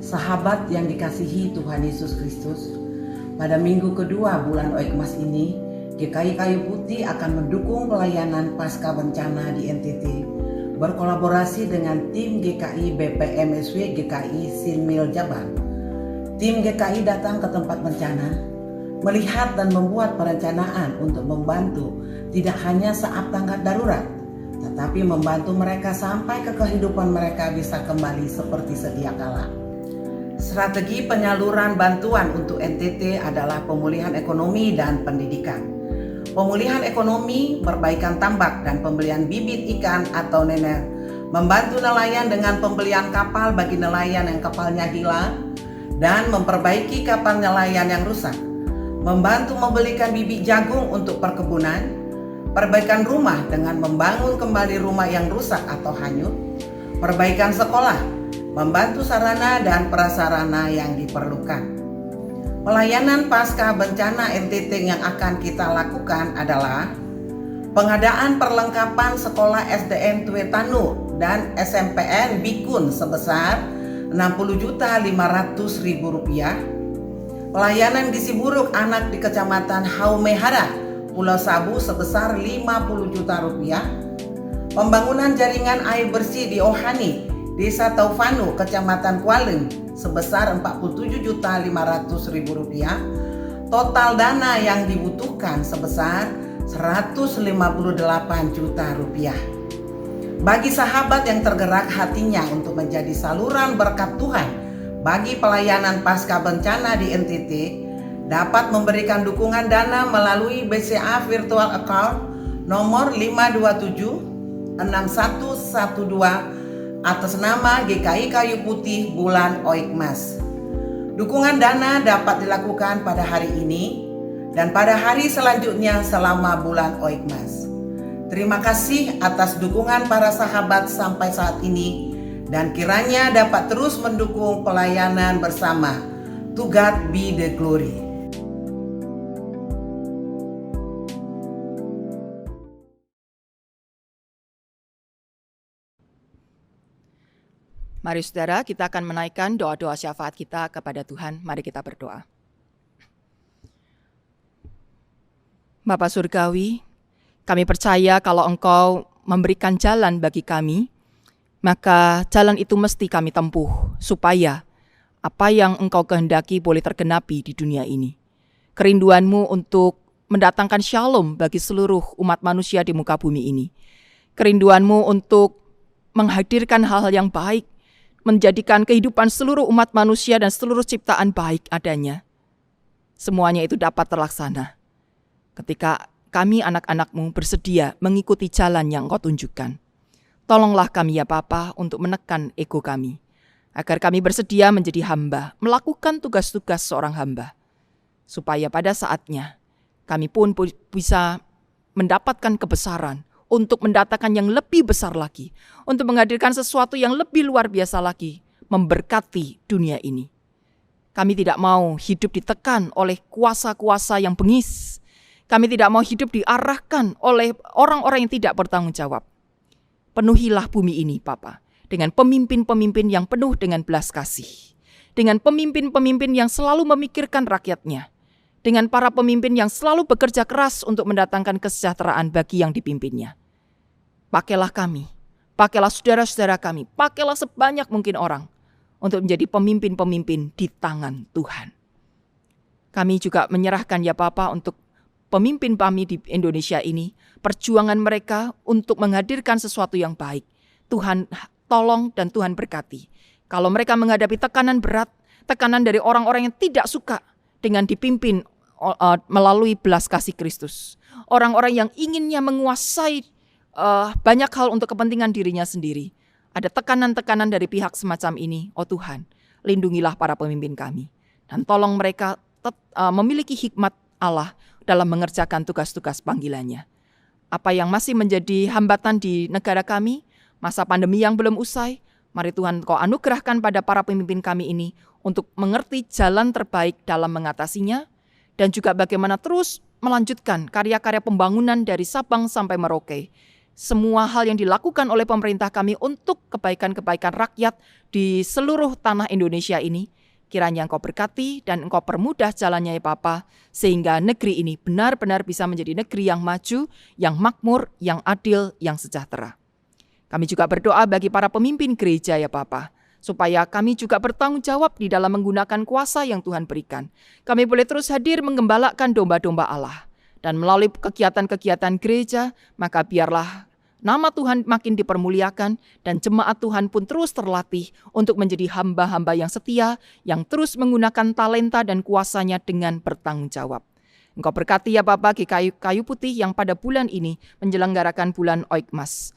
Sahabat yang dikasihi Tuhan Yesus Kristus, pada minggu kedua bulan Oikmas ini, GKI Kayu Putih akan mendukung pelayanan pasca bencana di NTT, berkolaborasi dengan tim GKI BPMSW GKI Sinmil Jabar. Tim GKI datang ke tempat bencana, melihat dan membuat perencanaan untuk membantu tidak hanya saat tanggap darurat, tetapi membantu mereka sampai ke kehidupan mereka bisa kembali seperti sedia kala. Strategi penyaluran bantuan untuk NTT adalah pemulihan ekonomi dan pendidikan. Pemulihan ekonomi, perbaikan tambak dan pembelian bibit ikan atau nener, membantu nelayan dengan pembelian kapal bagi nelayan yang kapalnya hilang, dan memperbaiki kapal nelayan yang rusak, membantu membelikan bibit jagung untuk perkebunan, perbaikan rumah dengan membangun kembali rumah yang rusak atau hanyut, perbaikan sekolah, membantu sarana dan prasarana yang diperlukan. Pelayanan pasca bencana NTT yang akan kita lakukan adalah pengadaan perlengkapan sekolah SDN Tuetanu dan SMPN Bikun sebesar Rp60.500.000, pelayanan gizi buruk anak di Kecamatan Haumehara, Pulau Sabu sebesar Rp50 juta, pembangunan jaringan air bersih di Ohani, Desa Taufanu, Kecamatan Kualeng sebesar Rp47.500.000. Total dana yang dibutuhkan sebesar Rp158 juta. Bagi sahabat yang tergerak hatinya untuk menjadi saluran berkat Tuhan bagi pelayanan pasca bencana di NTT, dapat memberikan dukungan dana melalui BCA Virtual Account nomor 527 6112 atas nama GKI Kayu Putih bulan Oikmas. Dukungan dana dapat dilakukan pada hari ini dan pada hari selanjutnya selama bulan Oikmas. Terima kasih atas dukungan para sahabat sampai saat ini dan kiranya dapat terus mendukung pelayanan bersama. To God be the glory. Mari saudara, kita akan menaikkan doa-doa syafaat kita kepada Tuhan. Mari kita berdoa. Bapa Surgawi, kami percaya kalau Engkau memberikan jalan bagi kami, maka jalan itu mesti kami tempuh, supaya apa yang Engkau kehendaki boleh tergenapi di dunia ini. Kerinduan-Mu untuk mendatangkan shalom bagi seluruh umat manusia di muka bumi ini. Kerinduan-Mu untuk menghadirkan hal-hal yang baik, menjadikan kehidupan seluruh umat manusia dan seluruh ciptaan baik adanya. Semuanya itu dapat terlaksana ketika kami anak-anak-Mu bersedia mengikuti jalan yang Engkau tunjukkan. Tolonglah kami ya Bapa untuk menekan ego kami, agar kami bersedia menjadi hamba, melakukan tugas-tugas seorang hamba, supaya pada saatnya kami pun bisa mendapatkan kebesaran untuk mendatangkan yang lebih besar lagi, untuk menghadirkan sesuatu yang lebih luar biasa lagi, memberkati dunia ini. Kami tidak mau hidup ditekan oleh kuasa-kuasa yang bengis. Kami tidak mau hidup diarahkan oleh orang-orang yang tidak bertanggung jawab. Penuhilah bumi ini, Bapa, dengan pemimpin-pemimpin yang penuh dengan belas kasih, dengan pemimpin-pemimpin yang selalu memikirkan rakyatnya, dengan para pemimpin yang selalu bekerja keras untuk mendatangkan kesejahteraan bagi yang dipimpinnya. Pakailah kami, pakailah saudara-saudara kami, pakailah sebanyak mungkin orang untuk menjadi pemimpin-pemimpin di tangan Tuhan. Kami juga menyerahkan ya Bapa untuk pemimpin kami di Indonesia ini, perjuangan mereka untuk menghadirkan sesuatu yang baik. Tuhan tolong dan Tuhan berkati. Kalau mereka menghadapi tekanan berat, tekanan dari orang-orang yang tidak suka dengan dipimpin melalui belas kasih Kristus. Orang-orang yang inginnya menguasai banyak hal untuk kepentingan dirinya sendiri. Ada tekanan-tekanan dari pihak semacam ini. Oh Tuhan, lindungilah para pemimpin kami. Dan tolong mereka memiliki hikmat Allah dalam mengerjakan tugas-tugas panggilannya. Apa yang masih menjadi hambatan di negara kami, masa pandemi yang belum usai, mari Tuhan Kau anugerahkan pada para pemimpin kami ini untuk mengerti jalan terbaik dalam mengatasinya, dan juga bagaimana terus melanjutkan karya-karya pembangunan dari Sabang sampai Merauke. Semua hal yang dilakukan oleh pemerintah kami untuk kebaikan-kebaikan rakyat di seluruh tanah Indonesia ini, kiranya Engkau berkati dan Engkau permudah jalannya ya Bapa, sehingga negeri ini benar-benar bisa menjadi negeri yang maju, yang makmur, yang adil, yang sejahtera. Kami juga berdoa bagi para pemimpin gereja ya Bapa, supaya kami juga bertanggung jawab di dalam menggunakan kuasa yang Tuhan berikan. Kami boleh terus hadir menggembalakan domba-domba Allah. Dan melalui kegiatan-kegiatan gereja, maka biarlah nama Tuhan makin dipermuliakan dan jemaat Tuhan pun terus terlatih untuk menjadi hamba-hamba yang setia, yang terus menggunakan talenta dan kuasanya dengan bertanggung jawab. Engkau berkati ya Bapa GKI Kayu Putih yang pada bulan ini menyelenggarakan bulan Oikmas.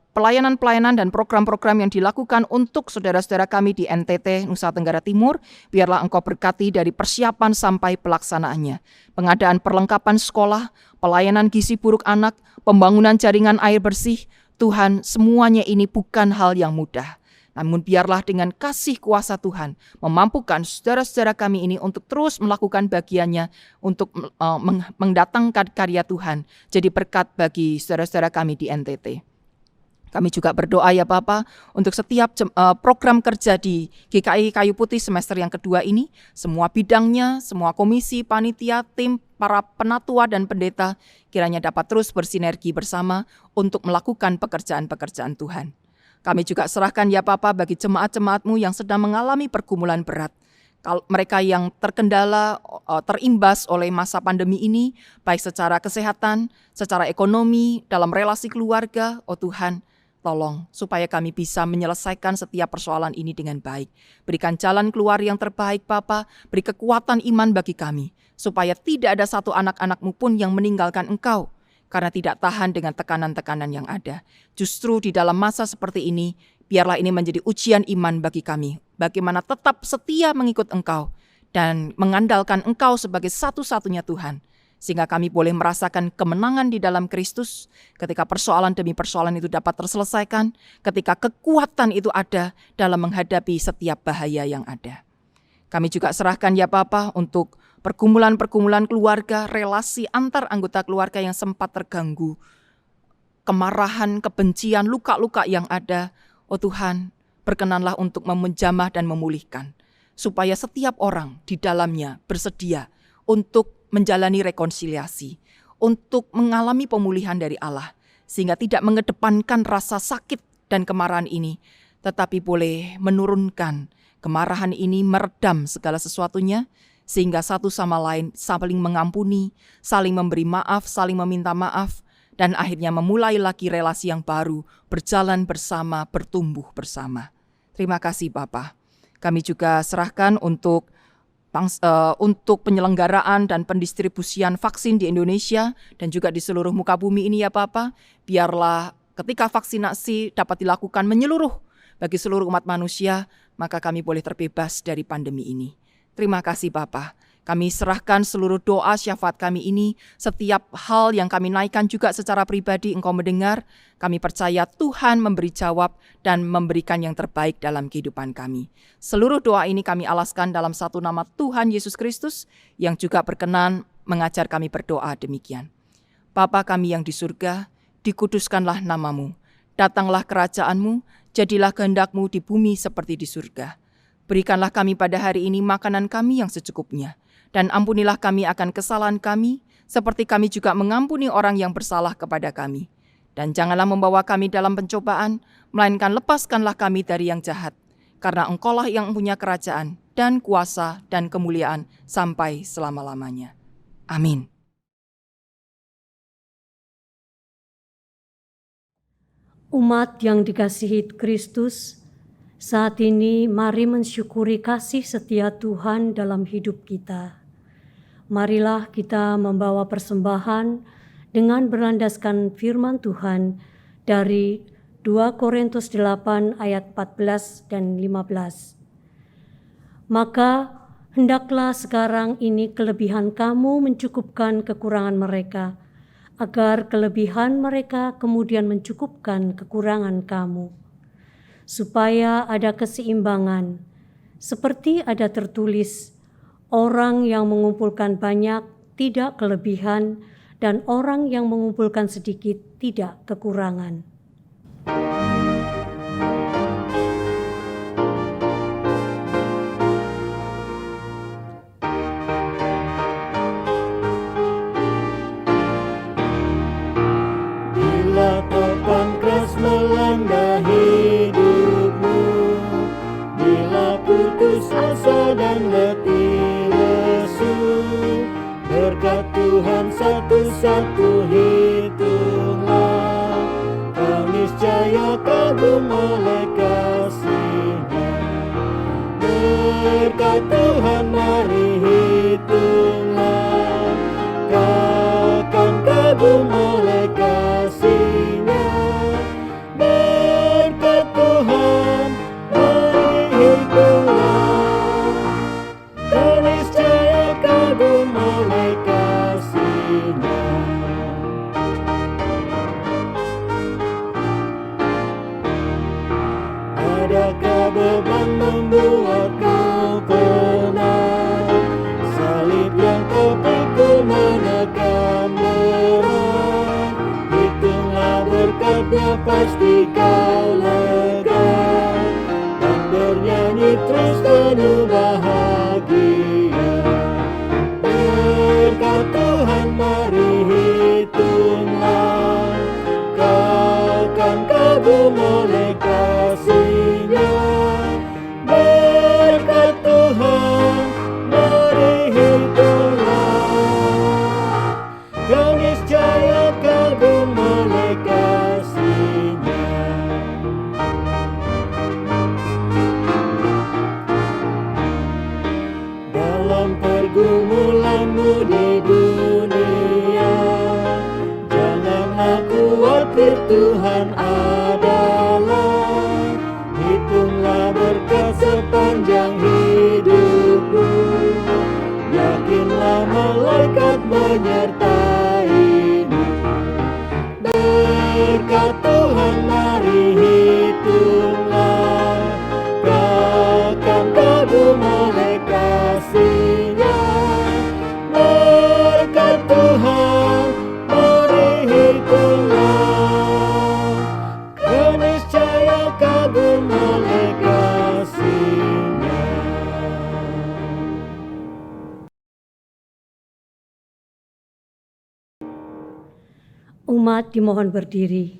Pelayanan-pelayanan dan program-program yang dilakukan untuk saudara-saudara kami di NTT, Nusa Tenggara Timur, biarlah Engkau berkati dari persiapan sampai pelaksanaannya. Pengadaan perlengkapan sekolah, pelayanan gizi buruk anak, pembangunan jaringan air bersih, Tuhan, semuanya ini bukan hal yang mudah. Namun biarlah dengan kasih kuasa Tuhan memampukan saudara-saudara kami ini untuk terus melakukan bagiannya untuk mendatangkan karya Tuhan, jadi berkat bagi saudara-saudara kami di NTT. Kami juga berdoa ya Bapa untuk setiap program kerja di GKI Kayu Putih semester yang kedua ini, semua bidangnya, semua komisi, panitia, tim, para penatua dan pendeta kiranya dapat terus bersinergi bersama untuk melakukan pekerjaan-pekerjaan Tuhan. Kami juga serahkan ya Bapa bagi jemaat-jemaat-Mu yang sedang mengalami pergumulan berat. Mereka yang terkendala, terimbas oleh masa pandemi ini, baik secara kesehatan, secara ekonomi, dalam relasi keluarga, oh Tuhan, tolong supaya kami bisa menyelesaikan setiap persoalan ini dengan baik. Berikan jalan keluar yang terbaik Bapa, beri kekuatan iman bagi kami, supaya tidak ada satu anak-anak-Mu pun yang meninggalkan Engkau, karena tidak tahan dengan tekanan-tekanan yang ada. Justru di dalam masa seperti ini, biarlah ini menjadi ujian iman bagi kami, bagaimana tetap setia mengikut Engkau, dan mengandalkan Engkau sebagai satu-satunya Tuhan, sehingga kami boleh merasakan kemenangan di dalam Kristus ketika persoalan demi persoalan itu dapat terselesaikan, ketika kekuatan itu ada dalam menghadapi setiap bahaya yang ada. Kami juga serahkan ya Bapa untuk pergumulan-pergumulan keluarga, relasi antar anggota keluarga yang sempat terganggu, kemarahan, kebencian, luka-luka yang ada. Oh Tuhan, berkenanlah untuk menjamah dan memulihkan, supaya setiap orang di dalamnya bersedia untuk menjalani rekonsiliasi, untuk mengalami pemulihan dari Allah, sehingga tidak mengedepankan rasa sakit dan kemarahan ini, tetapi boleh menurunkan kemarahan ini, meredam segala sesuatunya, sehingga satu sama lain saling mengampuni, saling memberi maaf, saling meminta maaf, dan akhirnya memulai lagi relasi yang baru, berjalan bersama, bertumbuh bersama. Terima kasih Bapa. Kami juga serahkan untuk penyelenggaraan dan pendistribusian vaksin di Indonesia dan juga di seluruh muka bumi ini ya Bapa. Biarlah ketika vaksinasi dapat dilakukan menyeluruh bagi seluruh umat manusia, maka kami boleh terbebas dari pandemi ini. Terima kasih Bapa. Kami serahkan seluruh doa syafaat kami ini, setiap hal yang kami naikkan juga secara pribadi Engkau mendengar. Kami percaya Tuhan memberi jawab dan memberikan yang terbaik dalam kehidupan kami. Seluruh doa ini kami alaskan dalam satu nama Tuhan Yesus Kristus yang juga berkenan mengajar kami berdoa demikian. Bapa kami yang di surga, dikuduskanlah namamu. Datanglah kerajaan-Mu, jadilah kehendak-Mu di bumi seperti di surga. Berikanlah kami pada hari ini makanan kami yang secukupnya. Dan ampunilah kami akan kesalahan kami, seperti kami juga mengampuni orang yang bersalah kepada kami. Dan janganlah membawa kami dalam pencobaan, melainkan lepaskanlah kami dari yang jahat. Karena Engkaulah yang punya kerajaan, dan kuasa, dan kemuliaan, sampai selama-lamanya. Amin. Umat yang dikasihi Kristus, saat ini mari mensyukuri kasih setia Tuhan dalam hidup kita. Marilah kita membawa persembahan dengan berlandaskan firman Tuhan dari 2 Korintus 8 ayat 14 dan 15. Maka hendaklah sekarang ini kelebihan kamu mencukupkan kekurangan mereka, agar kelebihan mereka kemudian mencukupkan kekurangan kamu. Supaya ada keseimbangan, seperti ada tertulis, orang yang mengumpulkan banyak tidak kelebihan, dan orang yang mengumpulkan sedikit tidak kekurangan. Bila topan keras melanda hidupmu, bila putus asa dan letih lesu, berkat Tuhan satu-satu hitunglah, kau niscaya kagum oleh kasih-Nya. Berkat Tuhan mari hitunglah, kau akan kagum oleh kasih-Nya. Berkat Tuhan mari hitunglah, kau niscaya kagum oleh kasih-Nya. Adakah beban membuat kau penat? Salib yang kau pikul menekan berat. Hitunglah berkatnya pasti kau lega, dan bernyanyi terus penuh bahagia. Berkat Tuhan mari hitunglah, kau kan kagum oleh kasih-Nya. Berkat Tuhan mari hitunglah, kau niscaya kagum oleh kasih-Nya. umat dimohon berdiri.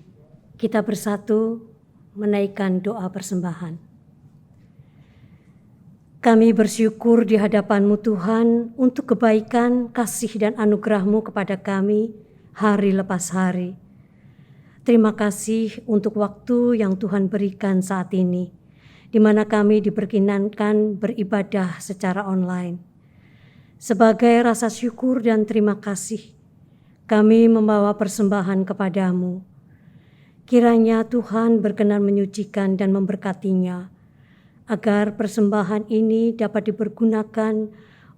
Kita bersatu menaikkan doa persembahan. Kami bersyukur di hadapan-Mu Tuhan untuk kebaikan, kasih dan anugerah-Mu kepada kami hari lepas hari. Terima kasih untuk waktu yang Tuhan berikan saat ini, di mana kami diperkenankan beribadah secara online. Sebagai rasa syukur dan terima kasih, kami membawa persembahan kepadamu. Kiranya Tuhan berkenan menyucikan dan memberkatinya, agar persembahan ini dapat dipergunakan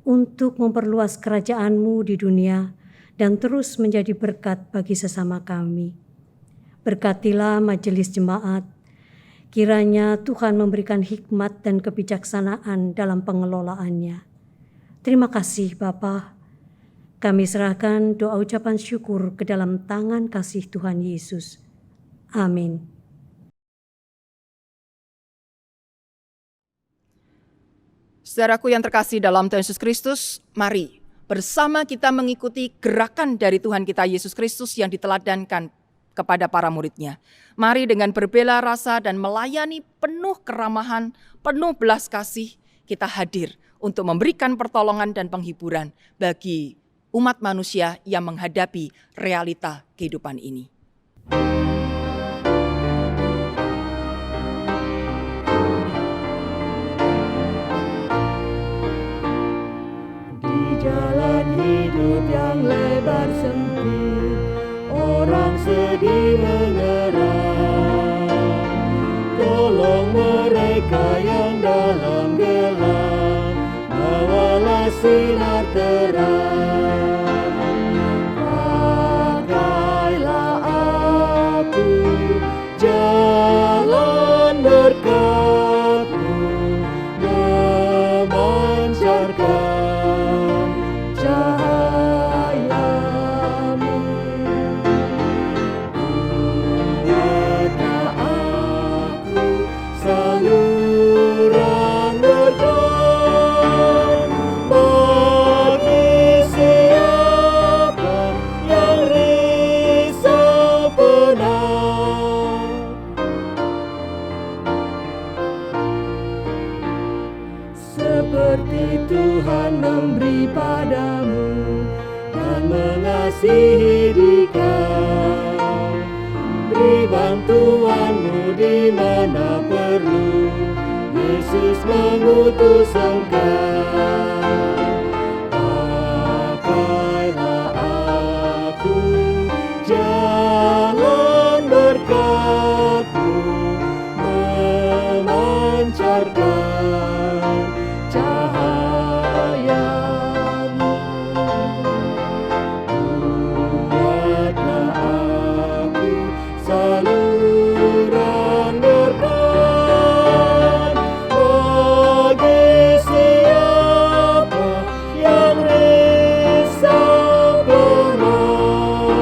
untuk memperluas kerajaan-Mu di dunia dan terus menjadi berkat bagi sesama kami. Berkatilah majelis jemaat, kiranya Tuhan memberikan hikmat dan kebijaksanaan dalam pengelolaannya. Terima kasih Bapa. Kami serahkan doa ucapan syukur ke dalam tangan kasih Tuhan Yesus. Amin. Saudaraku yang terkasih dalam Tuhan Yesus Kristus, mari bersama kita mengikuti gerakan dari Tuhan kita Yesus Kristus yang diteladankan kepada para murid-Nya. Mari dengan berbela rasa dan melayani penuh keramahan, penuh belas kasih, kita hadir untuk memberikan pertolongan dan penghiburan bagi umat manusia yang menghadapi realita kehidupan ini. Jalan hidup yang lebar sempit, orang sedih mengerang. Tolong mereka yang dalam gelap, bawalah sinar terang. Pakailah aku jalan berkat-Mu, memancarkan Tuhan memberi padamu dan mengasihi dikau. Beri bantuan-Mu di mana perlu, Yesus mengutus Engkau. Pakailah aku jalan berkat-Mu, memancarkan cahaya-Mu. Buatlah aku saluran berkat bagi siapa yang risau berat.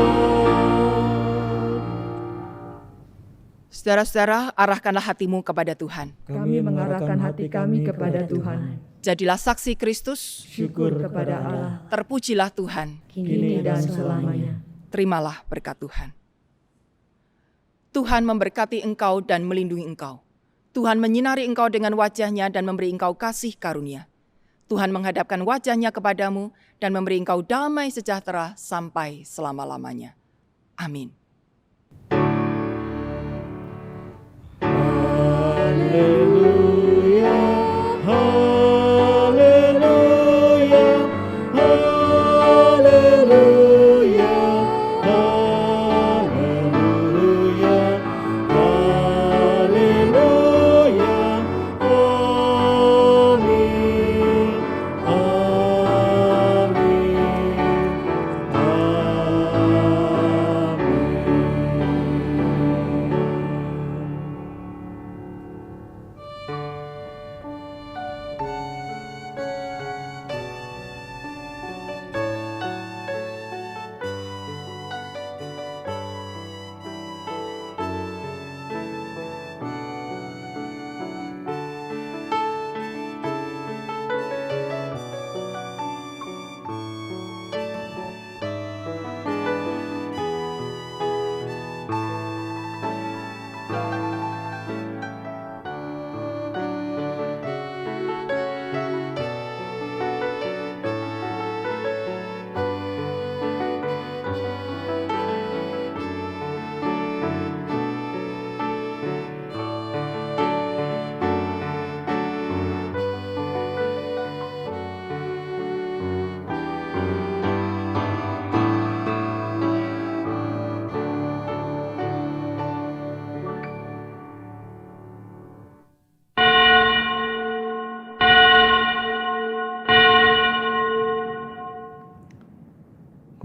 Saudara-saudara, arahkanlah hatimu kepada Tuhan. Kami mengarahkan hati kami kepada Tuhan. Jadilah saksi Kristus, Syukur kepada Allah, terpujilah Tuhan. kini dan selamanya. Terimalah berkat Tuhan. Tuhan memberkati engkau dan melindungi engkau. Tuhan menyinari engkau dengan wajah-Nya dan memberi engkau kasih karunia. Tuhan menghadapkan wajah-Nya kepadamu dan memberi engkau damai sejahtera sampai selama-lamanya. Amin. Haleluya, haleluya, haleluya, haleluya, haleluya, amin, amin, amin.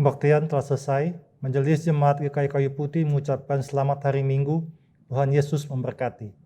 Pembaktian telah selesai. Majelis Jemaat GKI Kayu Putih mengucapkan selamat hari Minggu. Tuhan Yesus memberkati.